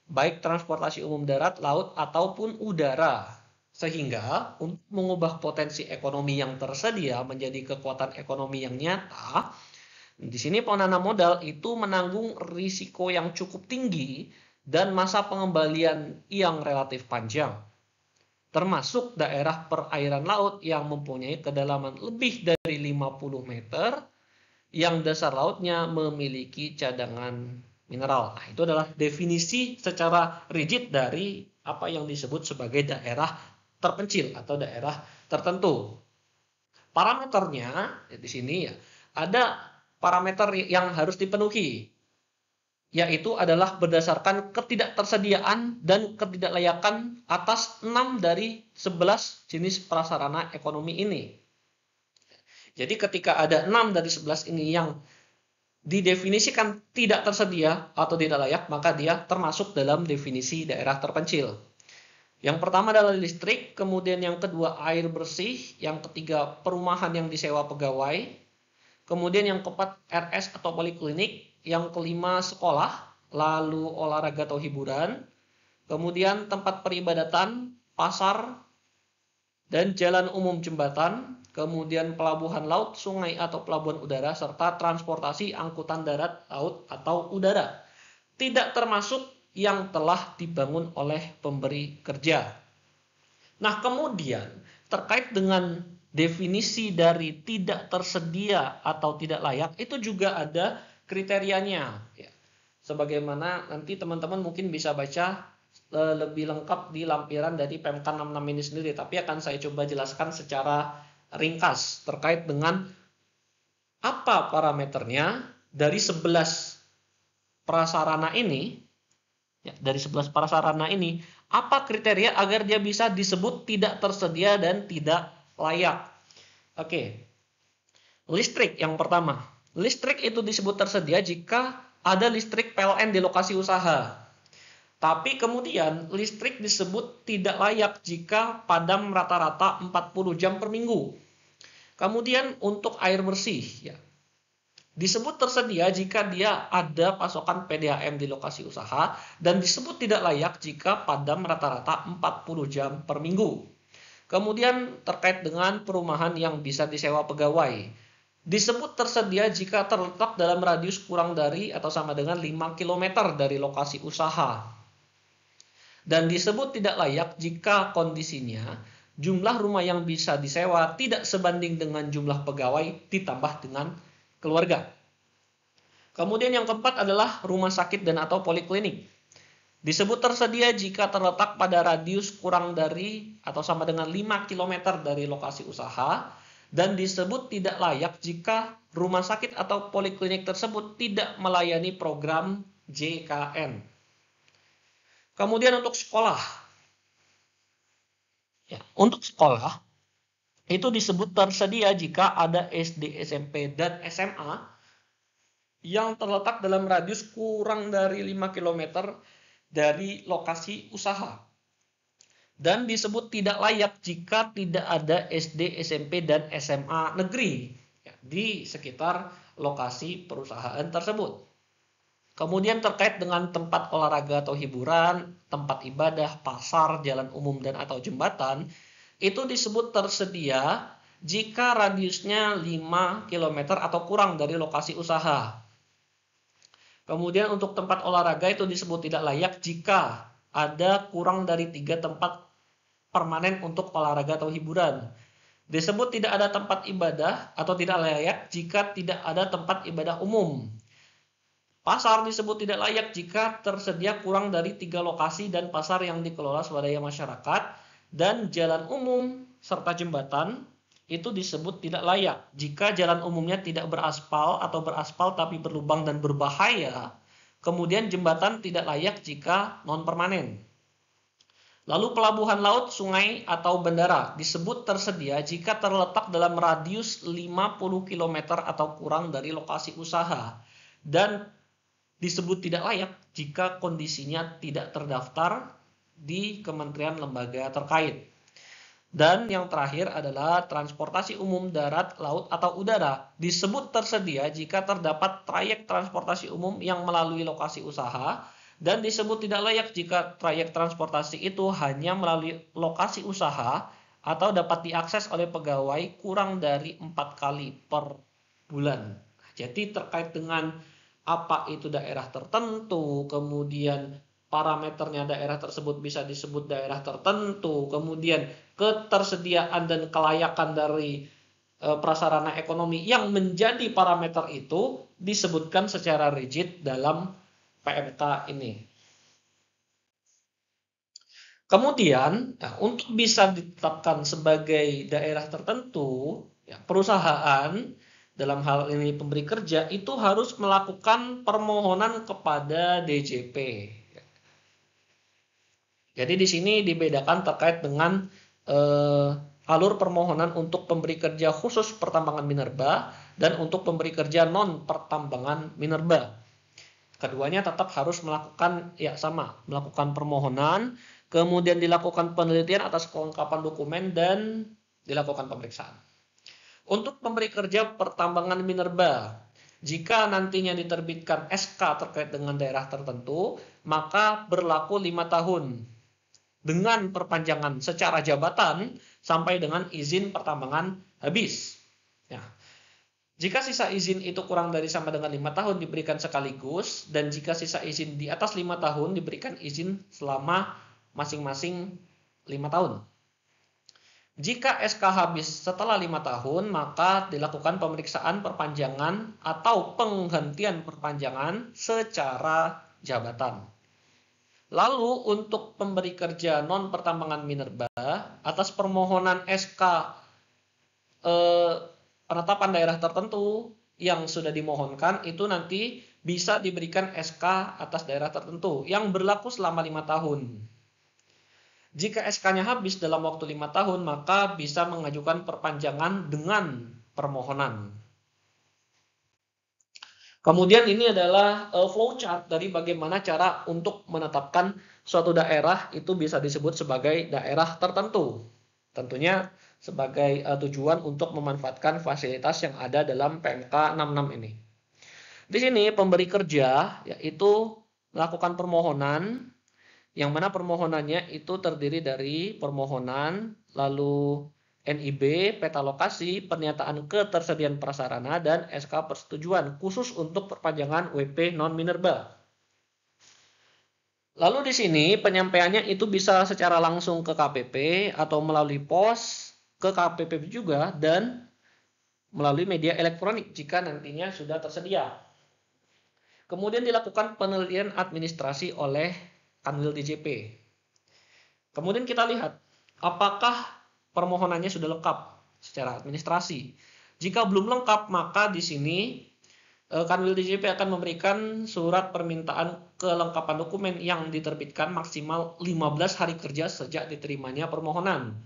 baik transportasi umum darat, laut, ataupun udara. Sehingga untuk mengubah potensi ekonomi yang tersedia menjadi kekuatan ekonomi yang nyata, di sini penanam modal itu menanggung risiko yang cukup tinggi dan masa pengembalian yang relatif panjang, termasuk daerah perairan laut yang mempunyai kedalaman lebih dari 50 meter, yang dasar lautnya memiliki cadangan mineral. Nah, itu adalah definisi secara rigid dari apa yang disebut sebagai daerah terpencil atau daerah tertentu. Parameternya di sini ya, ada parameter yang harus dipenuhi, yaitu adalah berdasarkan ketidaktersediaan dan ketidaklayakan atas 6 dari 11 jenis prasarana ekonomi ini. Jadi ketika ada 6 dari 11 ini yang didefinisikan tidak tersedia atau tidak layak, maka dia termasuk dalam definisi daerah terpencil. Yang pertama adalah listrik, kemudian yang kedua air bersih, yang ketiga perumahan yang disewa pegawai, kemudian yang keempat RS atau poliklinik, yang kelima sekolah, lalu olahraga atau hiburan, kemudian tempat peribadatan, pasar, dan jalan umum jembatan, kemudian pelabuhan laut, sungai atau pelabuhan udara, serta transportasi angkutan darat, laut, atau udara. Tidak termasuk yang telah dibangun oleh pemberi kerja. Nah, kemudian terkait dengan definisi dari tidak tersedia atau tidak layak, itu juga ada kriterianya. Ya. Sebagaimana nanti teman-teman mungkin bisa baca lebih lengkap di lampiran dari PMK 66 ini sendiri, tapi akan saya coba jelaskan secara ringkas terkait dengan apa parameternya dari 11 prasarana ini. Ya, dari 11 prasarana ini, apa kriteria agar dia bisa disebut tidak tersedia dan tidak layak? Oke, listrik yang pertama. Listrik itu disebut tersedia jika ada listrik PLN di lokasi usaha. Tapi kemudian listrik disebut tidak layak jika padam rata-rata 40 jam per minggu. Kemudian untuk air bersih, ya, disebut tersedia jika dia ada pasokan PDAM di lokasi usaha, dan disebut tidak layak jika padam rata-rata 40 jam per minggu. Kemudian terkait dengan perumahan yang bisa disewa pegawai, disebut tersedia jika terletak dalam radius kurang dari atau sama dengan 5 km dari lokasi usaha. Dan disebut tidak layak jika kondisinya jumlah rumah yang bisa disewa tidak sebanding dengan jumlah pegawai ditambah dengan keluarga. Kemudian yang keempat adalah rumah sakit dan atau poliklinik. Disebut tersedia jika terletak pada radius kurang dari atau sama dengan 5 km dari lokasi usaha, dan disebut tidak layak jika rumah sakit atau poliklinik tersebut tidak melayani program JKN. Kemudian untuk sekolah. Ya, untuk sekolah itu disebut tersedia jika ada SD, SMP, dan SMA yang terletak dalam radius kurang dari 5 km dari lokasi usaha. Dan disebut tidak layak jika tidak ada SD, SMP, dan SMA negeri di sekitar lokasi perusahaan tersebut. Kemudian terkait dengan tempat olahraga atau hiburan, tempat ibadah, pasar, jalan umum, dan atau jembatan, itu disebut tersedia jika radiusnya 5 km atau kurang dari lokasi usaha. Kemudian untuk tempat olahraga itu disebut tidak layak jika ada kurang dari 3 tempat permanen untuk olahraga atau hiburan. Disebut tidak ada tempat ibadah atau tidak layak jika tidak ada tempat ibadah umum. Pasar disebut tidak layak jika tersedia kurang dari 3 lokasi dan pasar yang dikelola swadaya masyarakat, dan jalan umum serta jembatan itu disebut tidak layak jika jalan umumnya tidak beraspal atau beraspal tapi berlubang dan berbahaya. Kemudian jembatan tidak layak jika non permanen. Lalu pelabuhan laut, sungai, atau bandara disebut tersedia jika terletak dalam radius 50 km atau kurang dari lokasi usaha dan disebut tidak layak jika kondisinya tidak terdaftar di kementerian lembaga terkait. Dan yang terakhir adalah transportasi umum darat, laut, atau udara disebut tersedia jika terdapat trayek transportasi umum yang melalui lokasi usaha dan disebut tidak layak jika trayek transportasi itu hanya melalui lokasi usaha atau dapat diakses oleh pegawai kurang dari 4 kali per bulan. Jadi terkait dengan apa itu daerah tertentu, kemudian parameternya daerah tersebut bisa disebut daerah tertentu, kemudian ketersediaan dan kelayakan dari prasarana ekonomi yang menjadi parameter itu disebutkan secara rigid dalam PMK ini. Kemudian, untuk bisa ditetapkan sebagai daerah tertentu, perusahaan dalam hal ini pemberi kerja itu harus melakukan permohonan kepada DJP. Jadi di sini dibedakan terkait dengan alur permohonan untuk pemberi kerja khusus pertambangan minerba dan untuk pemberi kerja non pertambangan minerba. Keduanya tetap harus melakukan melakukan permohonan, kemudian dilakukan penelitian atas kelengkapan dokumen dan dilakukan pemeriksaan. Untuk pemberi kerja pertambangan minerba, jika nantinya diterbitkan SK terkait dengan daerah tertentu, maka berlaku 5 tahun dengan perpanjangan secara jabatan sampai dengan izin pertambangan habis. Jika sisa izin itu kurang dari sama dengan 5 tahun diberikan sekaligus, dan jika sisa izin di atas 5 tahun diberikan izin selama masing-masing 5 tahun. Jika SK habis setelah 5 tahun, maka dilakukan pemeriksaan perpanjangan atau penghentian perpanjangan secara jabatan. Lalu untuk pemberi kerja non pertambangan minerba atas permohonan SK penetapan daerah tertentu yang sudah dimohonkan itu nanti bisa diberikan SK atas daerah tertentu yang berlaku selama 5 tahun. Jika SK-nya habis dalam waktu 5 tahun, maka bisa mengajukan perpanjangan dengan permohonan. Kemudian ini adalah flowchart dari bagaimana cara untuk menetapkan suatu daerah itu bisa disebut sebagai daerah tertentu. Tentunya sebagai tujuan untuk memanfaatkan fasilitas yang ada dalam PMK 66 ini. Di sini pemberi kerja yaitu melakukan permohonan, yang mana permohonannya itu terdiri dari permohonan, lalu NIB, peta lokasi, pernyataan ketersediaan prasarana, dan SK persetujuan khusus untuk perpanjangan WP non-minerba. Lalu di sini penyampaiannya itu bisa secara langsung ke KPP atau melalui pos ke KPP juga dan melalui media elektronik jika nantinya sudah tersedia. Kemudian dilakukan penelitian administrasi oleh Kanwil DJP. Kemudian kita lihat apakah permohonannya sudah lengkap secara administrasi. Jika belum lengkap, maka di sini Kanwil DJP akan memberikan surat permintaan kelengkapan dokumen yang diterbitkan maksimal 15 hari kerja sejak diterimanya permohonan.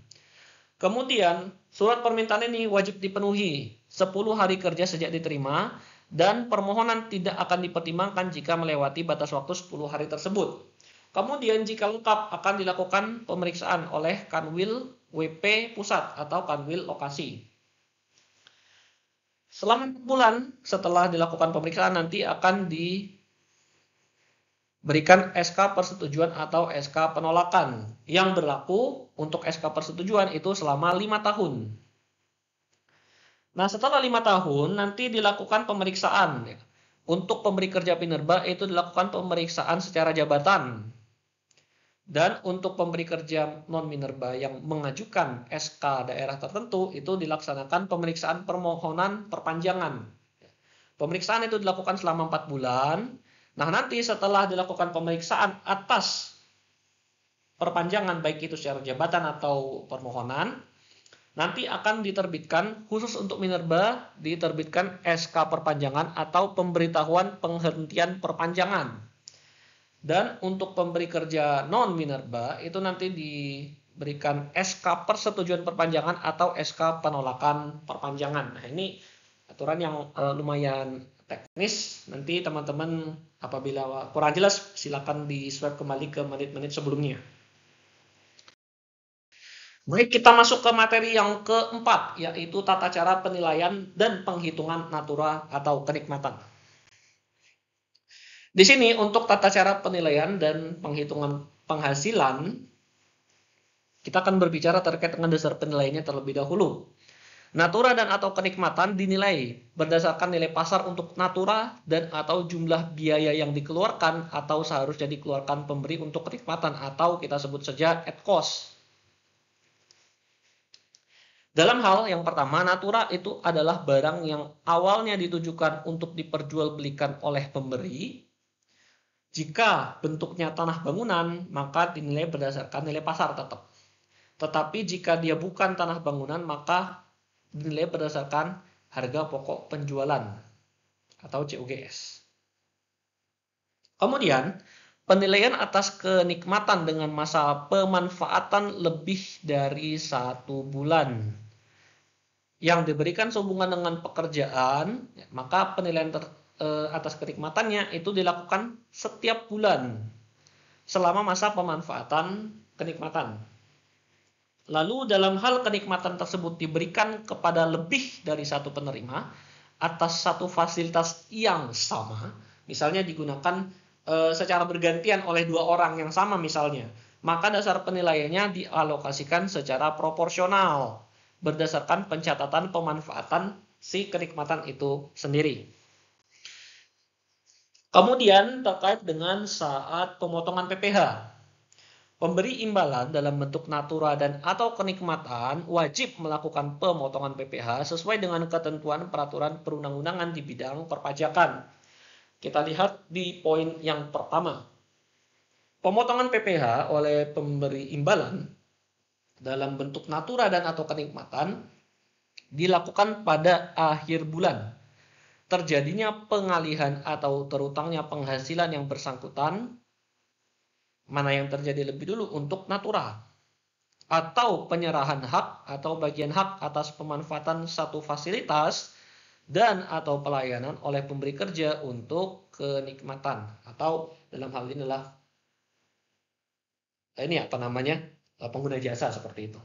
Kemudian, surat permintaan ini wajib dipenuhi 10 hari kerja sejak diterima dan permohonan tidak akan dipertimbangkan jika melewati batas waktu 10 hari tersebut. Kemudian, jika lengkap akan dilakukan pemeriksaan oleh Kanwil WP Pusat atau Kanwil Lokasi. Selama 4 bulan setelah dilakukan pemeriksaan nanti akan diberikan SK persetujuan atau SK penolakan yang berlaku untuk SK persetujuan itu selama 5 tahun. Nah, setelah 5 tahun nanti dilakukan pemeriksaan. Untuk pemberi kerja minerba itu dilakukan pemeriksaan secara jabatan. Dan untuk pemberi kerja non-minerba yang mengajukan SK daerah tertentu itu dilaksanakan pemeriksaan permohonan perpanjangan. Pemeriksaan itu dilakukan selama 4 bulan. Nah, nanti setelah dilakukan pemeriksaan atas perpanjangan baik itu secara jabatan atau permohonan, nanti akan diterbitkan khusus untuk minerba diterbitkan SK perpanjangan atau pemberitahuan penghentian perpanjangan. Dan untuk pemberi kerja non-minerba itu nanti diberikan SK persetujuan perpanjangan atau SK penolakan perpanjangan. Nah, ini aturan yang lumayan teknis. Nanti teman-teman apabila kurang jelas silakan di-swipe kembali ke menit-menit sebelumnya. Baik, kita masuk ke materi yang keempat, yaitu tata cara penilaian dan penghitungan natura atau kenikmatan. Di sini untuk tata cara penilaian dan penghitungan penghasilan, kita akan berbicara terkait dengan dasar penilaiannya terlebih dahulu. Natura dan atau kenikmatan dinilai berdasarkan nilai pasar untuk natura dan atau jumlah biaya yang dikeluarkan atau seharusnya dikeluarkan pemberi untuk kenikmatan atau kita sebut saja at cost. Dalam hal yang pertama, natura itu adalah barang yang awalnya ditujukan untuk diperjualbelikan oleh pemberi. Jika bentuknya tanah bangunan, maka dinilai berdasarkan nilai pasar tetap. Tetapi jika dia bukan tanah bangunan, maka dinilai berdasarkan harga pokok penjualan atau COGS. Kemudian, penilaian atas kenikmatan dengan masa pemanfaatan lebih dari 1 bulan yang diberikan sehubungan dengan pekerjaan, maka penilaian atas kenikmatannya itu dilakukan setiap bulan selama masa pemanfaatan kenikmatan. Lalu dalam hal kenikmatan tersebut diberikan kepada lebih dari satu penerima atas satu fasilitas yang sama, misalnya digunakan secara bergantian oleh 2 orang yang sama misalnya, maka dasar penilaiannya dialokasikan secara proporsional berdasarkan pencatatan pemanfaatan si kenikmatan itu sendiri. Kemudian terkait dengan saat pemotongan PPh. Pemberi imbalan dalam bentuk natura dan atau kenikmatan wajib melakukan pemotongan PPh sesuai dengan ketentuan peraturan perundang-undangan di bidang perpajakan. Kita lihat di poin yang pertama. Pemotongan PPh oleh pemberi imbalan dalam bentuk natura dan atau kenikmatan dilakukan pada akhir bulan. Terjadinya pengalihan atau terutangnya penghasilan yang bersangkutan, mana yang terjadi lebih dulu untuk natura, atau penyerahan hak atau bagian hak atas pemanfaatan satu fasilitas dan atau pelayanan oleh pemberi kerja untuk kenikmatan, atau dalam hal ini adalah pengguna jasa seperti itu.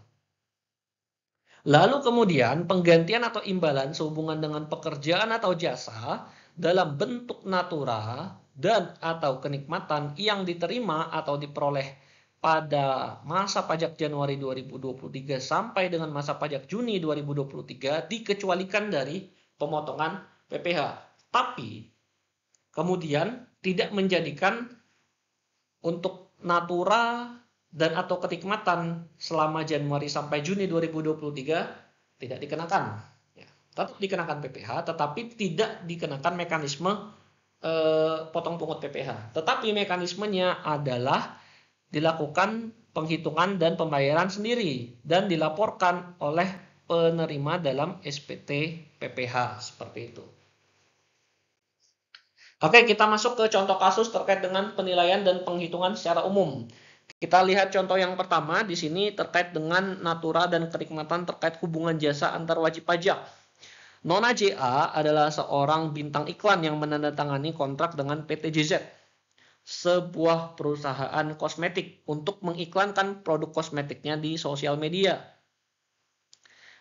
Lalu kemudian penggantian atau imbalan sehubungan dengan pekerjaan atau jasa dalam bentuk natura dan atau kenikmatan yang diterima atau diperoleh pada masa pajak Januari 2023 sampai dengan masa pajak Juni 2023 dikecualikan dari pemotongan PPh. Tapi kemudian tidak menjadikan untuk natura dan atau kenikmatan selama Januari sampai Juni 2023 tidak dikenakan. Tetap dikenakan PPh, tetapi tidak dikenakan mekanisme potong pungut PPh. Tetapi mekanismenya adalah dilakukan penghitungan dan pembayaran sendiri dan dilaporkan oleh penerima dalam SPT PPh seperti itu. Oke, kita masuk ke contoh kasus terkait dengan penilaian dan penghitungan secara umum. Kita lihat contoh yang pertama di sini terkait dengan natura dan kenikmatan terkait hubungan jasa antar wajib pajak. Nona JA adalah seorang bintang iklan yang menandatangani kontrak dengan PT JZ, sebuah perusahaan kosmetik, untuk mengiklankan produk kosmetiknya di sosial media.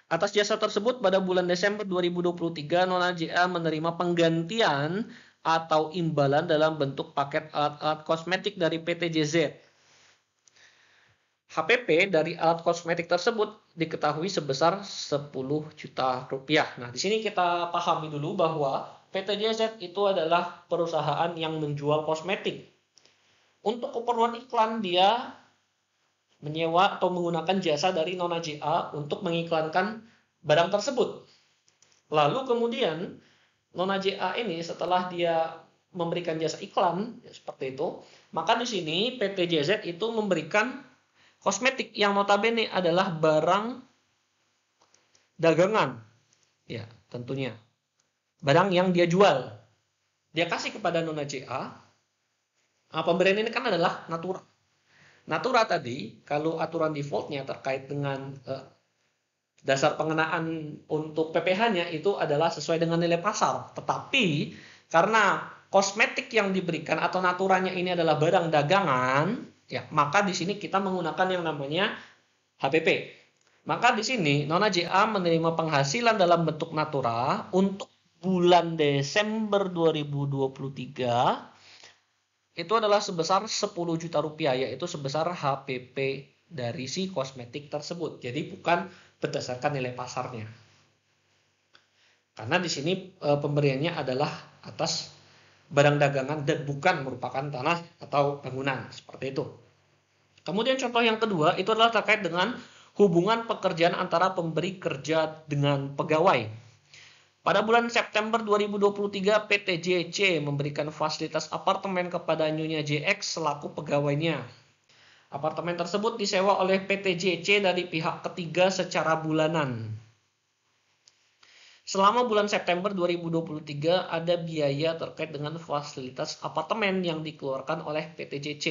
Atas jasa tersebut, pada bulan Desember 2023, Nona JA menerima penggantian atau imbalan dalam bentuk paket alat-alat kosmetik dari PT JZ. HPP dari alat kosmetik tersebut diketahui sebesar 10 juta rupiah. Nah, di sini kita pahami dulu bahwa PT JZ itu adalah perusahaan yang menjual kosmetik. Untuk keperluan iklan, dia menyewa atau menggunakan jasa dari Nona JA untuk mengiklankan barang tersebut. Lalu kemudian Nona JA ini setelah dia memberikan jasa iklan seperti itu, maka di sini PT JZ itu memberikan kosmetik yang notabene adalah barang dagangan. Ya, tentunya. Barang yang dia jual. Dia kasih kepada Nona JA Pemberian ini kan adalah natura. Natura tadi, kalau aturan defaultnya terkait dengan dasar pengenaan untuk PPh-nya itu adalah sesuai dengan nilai pasar. Tetapi karena kosmetik yang diberikan atau naturanya ini adalah barang dagangan, ya, maka di sini kita menggunakan yang namanya HPP. Maka di sini Nona JA menerima penghasilan dalam bentuk natura untuk bulan Desember 2023 itu adalah sebesar 10 juta rupiah, yaitu sebesar HPP dari si kosmetik tersebut. Jadi bukan berdasarkan nilai pasarnya. Karena di sini pemberiannya adalah atas barang dagangan dan bukan merupakan tanah atau bangunan, seperti itu. Kemudian contoh yang kedua itu adalah terkait dengan hubungan pekerjaan antara pemberi kerja dengan pegawai. Pada bulan September 2023, PT JC memberikan fasilitas apartemen kepada Nyonya JX selaku pegawainya. Apartemen tersebut disewa oleh PT JC dari pihak ketiga secara bulanan. Selama bulan September 2023 ada biaya terkait dengan fasilitas apartemen yang dikeluarkan oleh PT JC.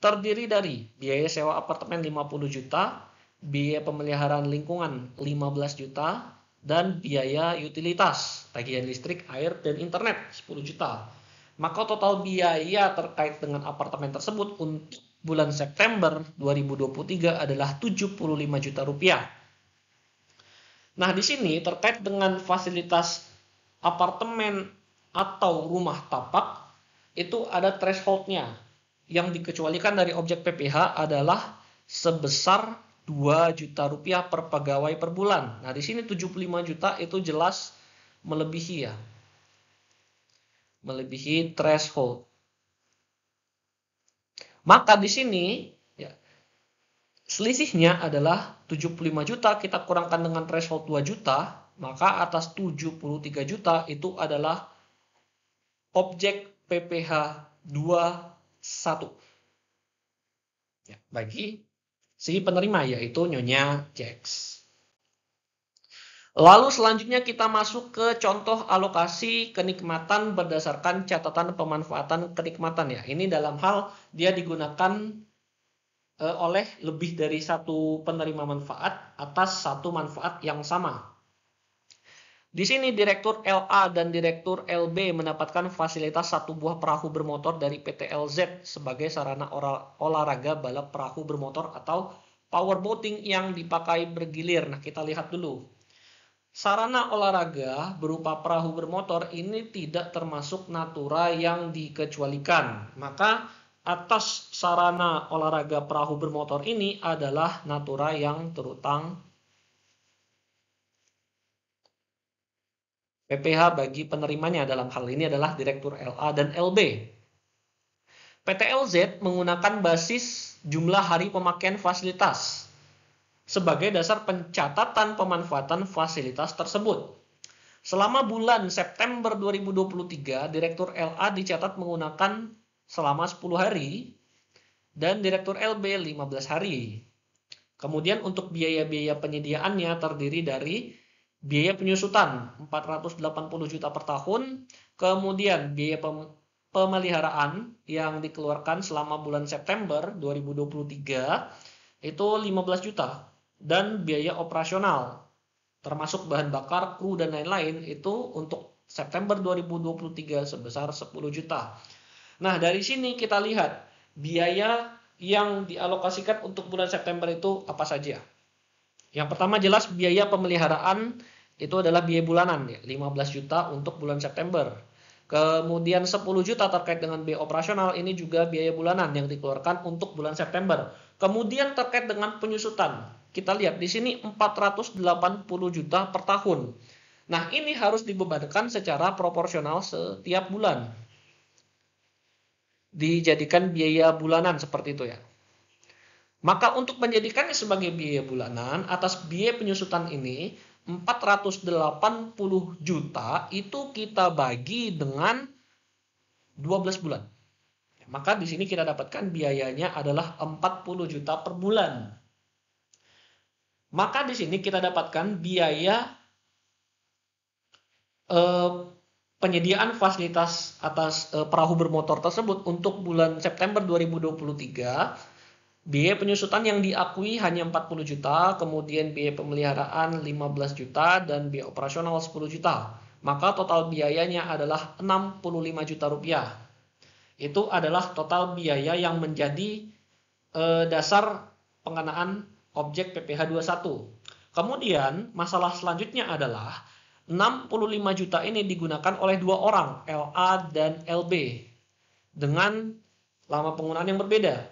Terdiri dari biaya sewa apartemen 50 juta, biaya pemeliharaan lingkungan 15 juta, dan biaya utilitas, tagihan listrik, air, dan internet 10 juta. Maka total biaya terkait dengan apartemen tersebut untuk bulan September 2023 adalah 75 juta rupiah. Nah, di sini terkait dengan fasilitas apartemen atau rumah tapak, itu ada threshold-nya. Yang dikecualikan dari objek PPh adalah sebesar 2 juta rupiah per pegawai per bulan. Nah, di sini 75 juta itu jelas melebihi ya. Melebihi threshold. Maka di sini ya, selisihnya adalah 75 juta kita kurangkan dengan threshold 2 juta, maka atas 73 juta itu adalah objek PPh 21. Ya, bagi si penerima yaitu Nyonya Jax. Lalu selanjutnya kita masuk ke contoh alokasi kenikmatan berdasarkan catatan pemanfaatan kenikmatan ya. Ini dalam hal dia digunakan oleh lebih dari satu penerima manfaat atas satu manfaat yang sama. Di sini Direktur LA dan Direktur LB mendapatkan fasilitas satu buah perahu bermotor dari PT LZ sebagai sarana olahraga balap perahu bermotor atau powerboating yang dipakai bergilir. Nah, kita lihat dulu. Sarana olahraga berupa perahu bermotor ini tidak termasuk natura yang dikecualikan. Maka atas sarana olahraga perahu bermotor ini adalah natura yang terutang PPh bagi penerimanya, dalam hal ini adalah Direktur LA dan LB. PT LZ menggunakan basis jumlah hari pemakaian fasilitas sebagai dasar pencatatan pemanfaatan fasilitas tersebut. Selama bulan September 2023, Direktur LA dicatat menggunakan selama 10 hari dan Direktur LB 15 hari. Kemudian untuk biaya-biaya penyediaannya terdiri dari biaya penyusutan 480 juta per tahun, kemudian biaya pemeliharaan yang dikeluarkan selama bulan September 2023 itu 15 juta. Dan biaya operasional termasuk bahan bakar, kru, dan lain-lain itu untuk September 2023 sebesar 10 juta. Nah, dari sini kita lihat biaya yang dialokasikan untuk bulan September itu apa saja. Yang pertama jelas biaya pemeliharaan itu adalah biaya bulanan ya, 15 juta untuk bulan September. Kemudian 10 juta terkait dengan biaya operasional, ini juga biaya bulanan yang dikeluarkan untuk bulan September. Kemudian terkait dengan penyusutan, kita lihat di sini 480 juta per tahun. Nah, ini harus dibebankan secara proporsional setiap bulan. Dijadikan biaya bulanan seperti itu ya. Maka untuk menjadikannya sebagai biaya bulanan, atas biaya penyusutan ini 480 juta itu kita bagi dengan 12 bulan. Maka di sini kita dapatkan biayanya adalah 40 juta per bulan. Maka di sini kita dapatkan biaya penyediaan fasilitas atas perahu bermotor tersebut untuk bulan September 2023, biaya penyusutan yang diakui hanya 40 juta, kemudian biaya pemeliharaan 15 juta, dan biaya operasional 10 juta. Maka total biayanya adalah 65 juta rupiah. Itu adalah total biaya yang menjadi dasar pengenaan objek PPh 21. Kemudian masalah selanjutnya adalah 65 juta ini digunakan oleh dua orang, LA dan LB, dengan lama penggunaan yang berbeda.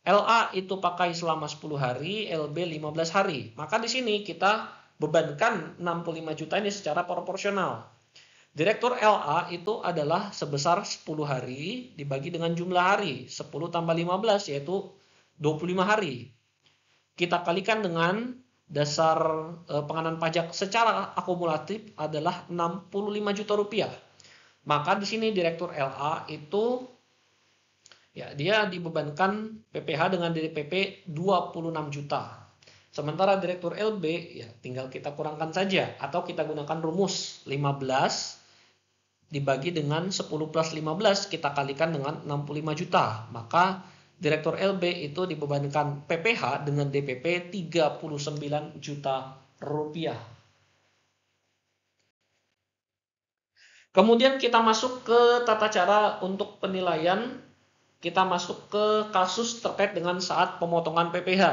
LA itu pakai selama 10 hari, LB 15 hari. Maka di sini kita bebankan 65 juta ini secara proporsional. Direktur LA itu adalah sebesar 10 hari dibagi dengan jumlah hari. 10 tambah 15 yaitu 25 hari. Kita kalikan dengan dasar pengenaan pajak secara akumulatif adalah 65 juta rupiah. Maka di sini Direktur LA itu ya dia dibebankan PPh dengan DPP 26 juta. Sementara Direktur LB ya tinggal kita kurangkan saja atau kita gunakan rumus 15 dibagi dengan 10 plus 15 kita kalikan dengan 65 juta. Maka Direktur LB itu dibebankan PPh dengan DPP 39 juta rupiah. Kemudian kita masuk ke tata cara untuk penilaian. Kita masuk ke kasus terkait dengan saat pemotongan PPh.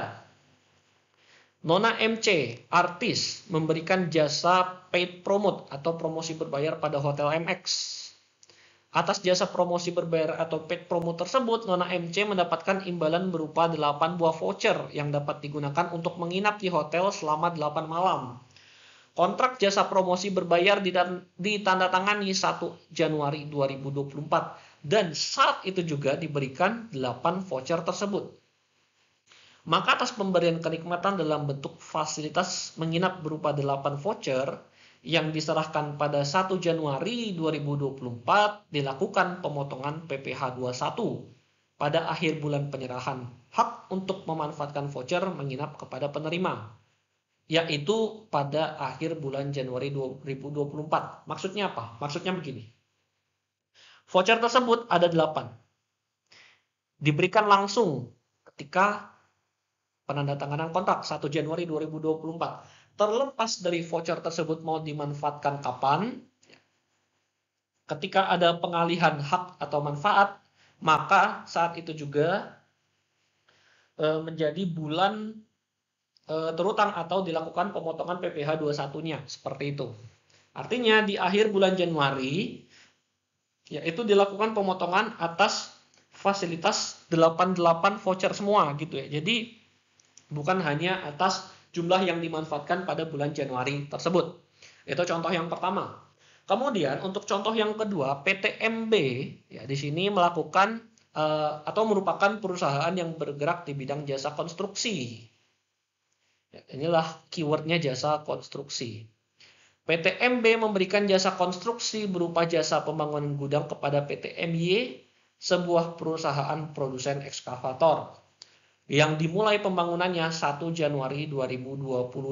Nona MC, artis, memberikan jasa paid promote atau promosi berbayar pada Hotel MX. Atas jasa promosi berbayar atau paid promote tersebut, Nona MC mendapatkan imbalan berupa 8 buah voucher yang dapat digunakan untuk menginap di hotel selama 8 malam. Kontrak jasa promosi berbayar ditandatangani 1 Januari 2024 dan saat itu juga diberikan 8 voucher tersebut. Maka atas pemberian kenikmatan dalam bentuk fasilitas menginap berupa 8 voucher yang diserahkan pada 1 Januari 2024 dilakukan pemotongan PPh 21 pada akhir bulan penyerahan hak untuk memanfaatkan voucher menginap kepada penerima, yaitu pada akhir bulan Januari 2024. Maksudnya apa? Maksudnya begini. Voucher tersebut ada 8. Diberikan langsung ketika penandatanganan kontrak 1 Januari 2024. Terlepas dari voucher tersebut mau dimanfaatkan kapan, ketika ada pengalihan hak atau manfaat, maka saat itu juga menjadi bulan terutang atau dilakukan pemotongan PPh 21-nya, seperti itu. Artinya di akhir bulan Januari yaitu dilakukan pemotongan atas fasilitas 88 voucher semua gitu ya. Jadi bukan hanya atas jumlah yang dimanfaatkan pada bulan Januari tersebut. Itu contoh yang pertama. Kemudian untuk contoh yang kedua, PTMB ya di sini melakukan atau merupakan perusahaan yang bergerak di bidang jasa konstruksi. Ya, inilah keywordnya jasa konstruksi. PTMB memberikan jasa konstruksi berupa jasa pembangunan gudang kepada PTMY, sebuah perusahaan produsen ekskavator, yang dimulai pembangunannya 1 Januari 2025.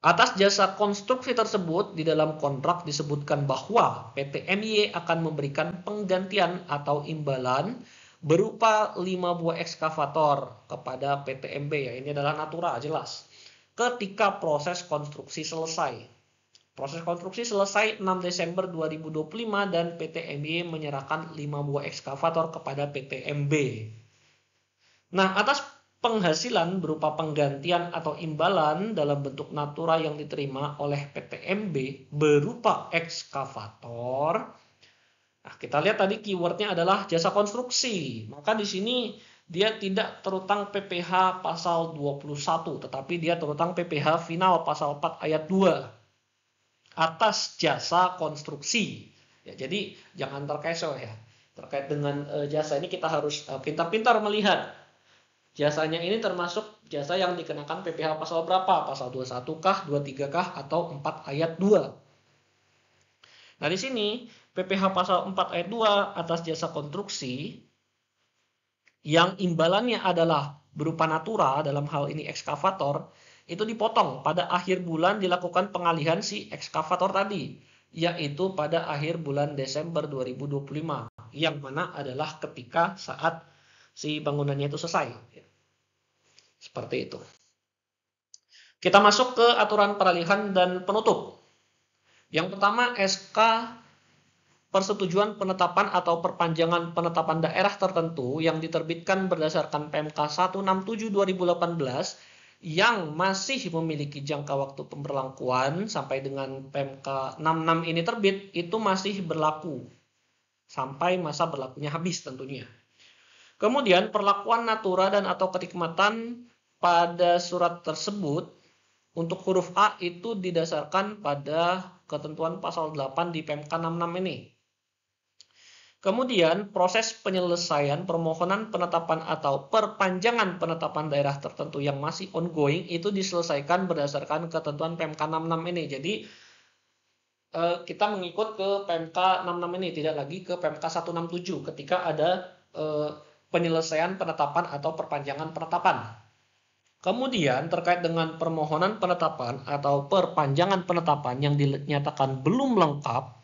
Atas jasa konstruksi tersebut, di dalam kontrak disebutkan bahwa PTMY akan memberikan penggantian atau imbalan berupa 5 buah ekskavator kepada PTMB. Ya, ini adalah natura, jelas. Ketika proses konstruksi selesai. Proses konstruksi selesai 6 Desember 2025 dan PTMY menyerahkan 5 buah ekskavator kepada PTMB. Nah, atas penghasilan berupa penggantian atau imbalan dalam bentuk natura yang diterima oleh PTMB berupa ekskavator. Nah, kita lihat tadi keywordnya adalah jasa konstruksi. Maka di sini dia tidak terutang PPh pasal 21, tetapi dia terutang PPh final pasal 4 ayat 2 atas jasa konstruksi. Ya, jadi jangan terkecoh ya. Terkait dengan jasa ini kita harus pintar-pintar melihat. Jasanya ini termasuk jasa yang dikenakan PPh pasal berapa? Pasal 21 kah, 23 kah, atau 4 ayat 2. Nah, di sini PPh pasal 4 ayat 2 atas jasa konstruksi yang imbalannya adalah berupa natura, dalam hal ini ekskavator, itu dipotong pada akhir bulan dilakukan pengalihan si ekskavator tadi, yaitu pada akhir bulan Desember 2025, yang mana adalah ketika saat si bangunannya itu selesai. Seperti itu. Kita masuk ke aturan peralihan dan penutup. Yang pertama, SK persetujuan penetapan atau perpanjangan penetapan daerah tertentu yang diterbitkan berdasarkan PMK 167/2018 yang masih memiliki jangka waktu pemberlakuan sampai dengan PMK 66 ini terbit, itu masih berlaku sampai masa berlakunya habis tentunya. Kemudian perlakuan natura dan atau kenikmatan pada surat tersebut untuk huruf A itu didasarkan pada ketentuan pasal 8 di PMK 66 ini. Kemudian proses penyelesaian permohonan penetapan atau perpanjangan penetapan daerah tertentu yang masih ongoing itu diselesaikan berdasarkan ketentuan PMK 66 ini. Jadi kita mengikut ke PMK 66 ini, tidak lagi ke PMK 167 ketika ada penyelesaian penetapan atau perpanjangan penetapan. Kemudian terkait dengan permohonan penetapan atau perpanjangan penetapan yang dinyatakan belum lengkap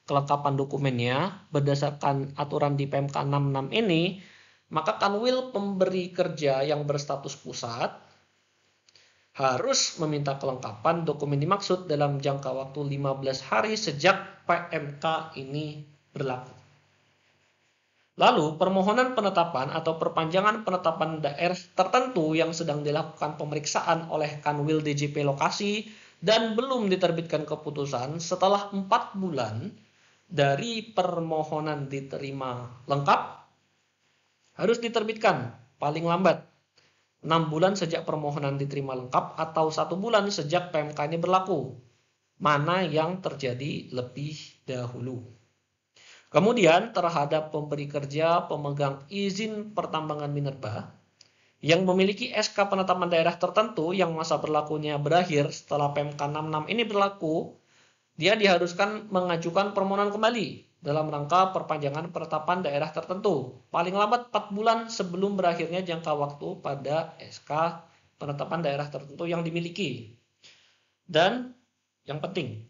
kelengkapan dokumennya berdasarkan aturan di PMK 66 ini, maka Kanwil pemberi kerja yang berstatus pusat harus meminta kelengkapan dokumen dimaksud dalam jangka waktu 15 hari sejak PMK ini berlaku. Lalu, permohonan penetapan atau perpanjangan penetapan daerah tertentu yang sedang dilakukan pemeriksaan oleh Kanwil DJP lokasi dan belum diterbitkan keputusan setelah 4 bulan dari permohonan diterima lengkap, harus diterbitkan paling lambat 6 bulan sejak permohonan diterima lengkap atau 1 bulan sejak PMK ini berlaku. Mana yang terjadi lebih dahulu. Kemudian terhadap pemberi kerja pemegang izin pertambangan minerba yang memiliki SK penetapan daerah tertentu yang masa berlakunya berakhir setelah PMK 66 ini berlaku, dia diharuskan mengajukan permohonan kembali dalam rangka perpanjangan penetapan daerah tertentu paling lambat 4 bulan sebelum berakhirnya jangka waktu pada SK penetapan daerah tertentu yang dimiliki. Dan yang penting,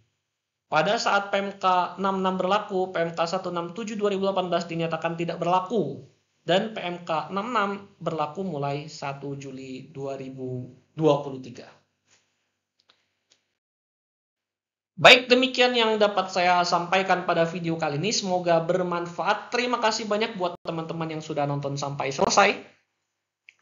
pada saat PMK 66 berlaku, PMK 167/2018 dinyatakan tidak berlaku dan PMK 66 berlaku mulai 1 Juli 2023. Baik, demikian yang dapat saya sampaikan pada video kali ini. Semoga bermanfaat. Terima kasih banyak buat teman-teman yang sudah nonton sampai selesai.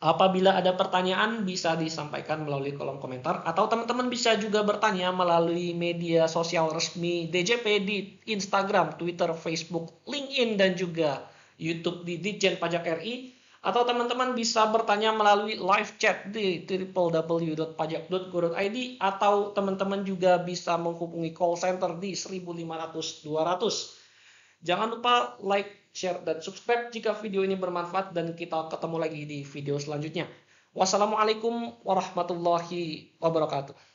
Apabila ada pertanyaan bisa disampaikan melalui kolom komentar atau teman-teman bisa juga bertanya melalui media sosial resmi DJP di Instagram, Twitter, Facebook, LinkedIn dan juga YouTube di Ditjen Pajak RI, atau teman-teman bisa bertanya melalui live chat di www.pajak.go.id, atau teman-teman juga bisa menghubungi call center di 1500 200. Jangan lupa like, share, dan subscribe jika video ini bermanfaat, dan kita ketemu lagi di video selanjutnya. Wassalamualaikum warahmatullahi wabarakatuh.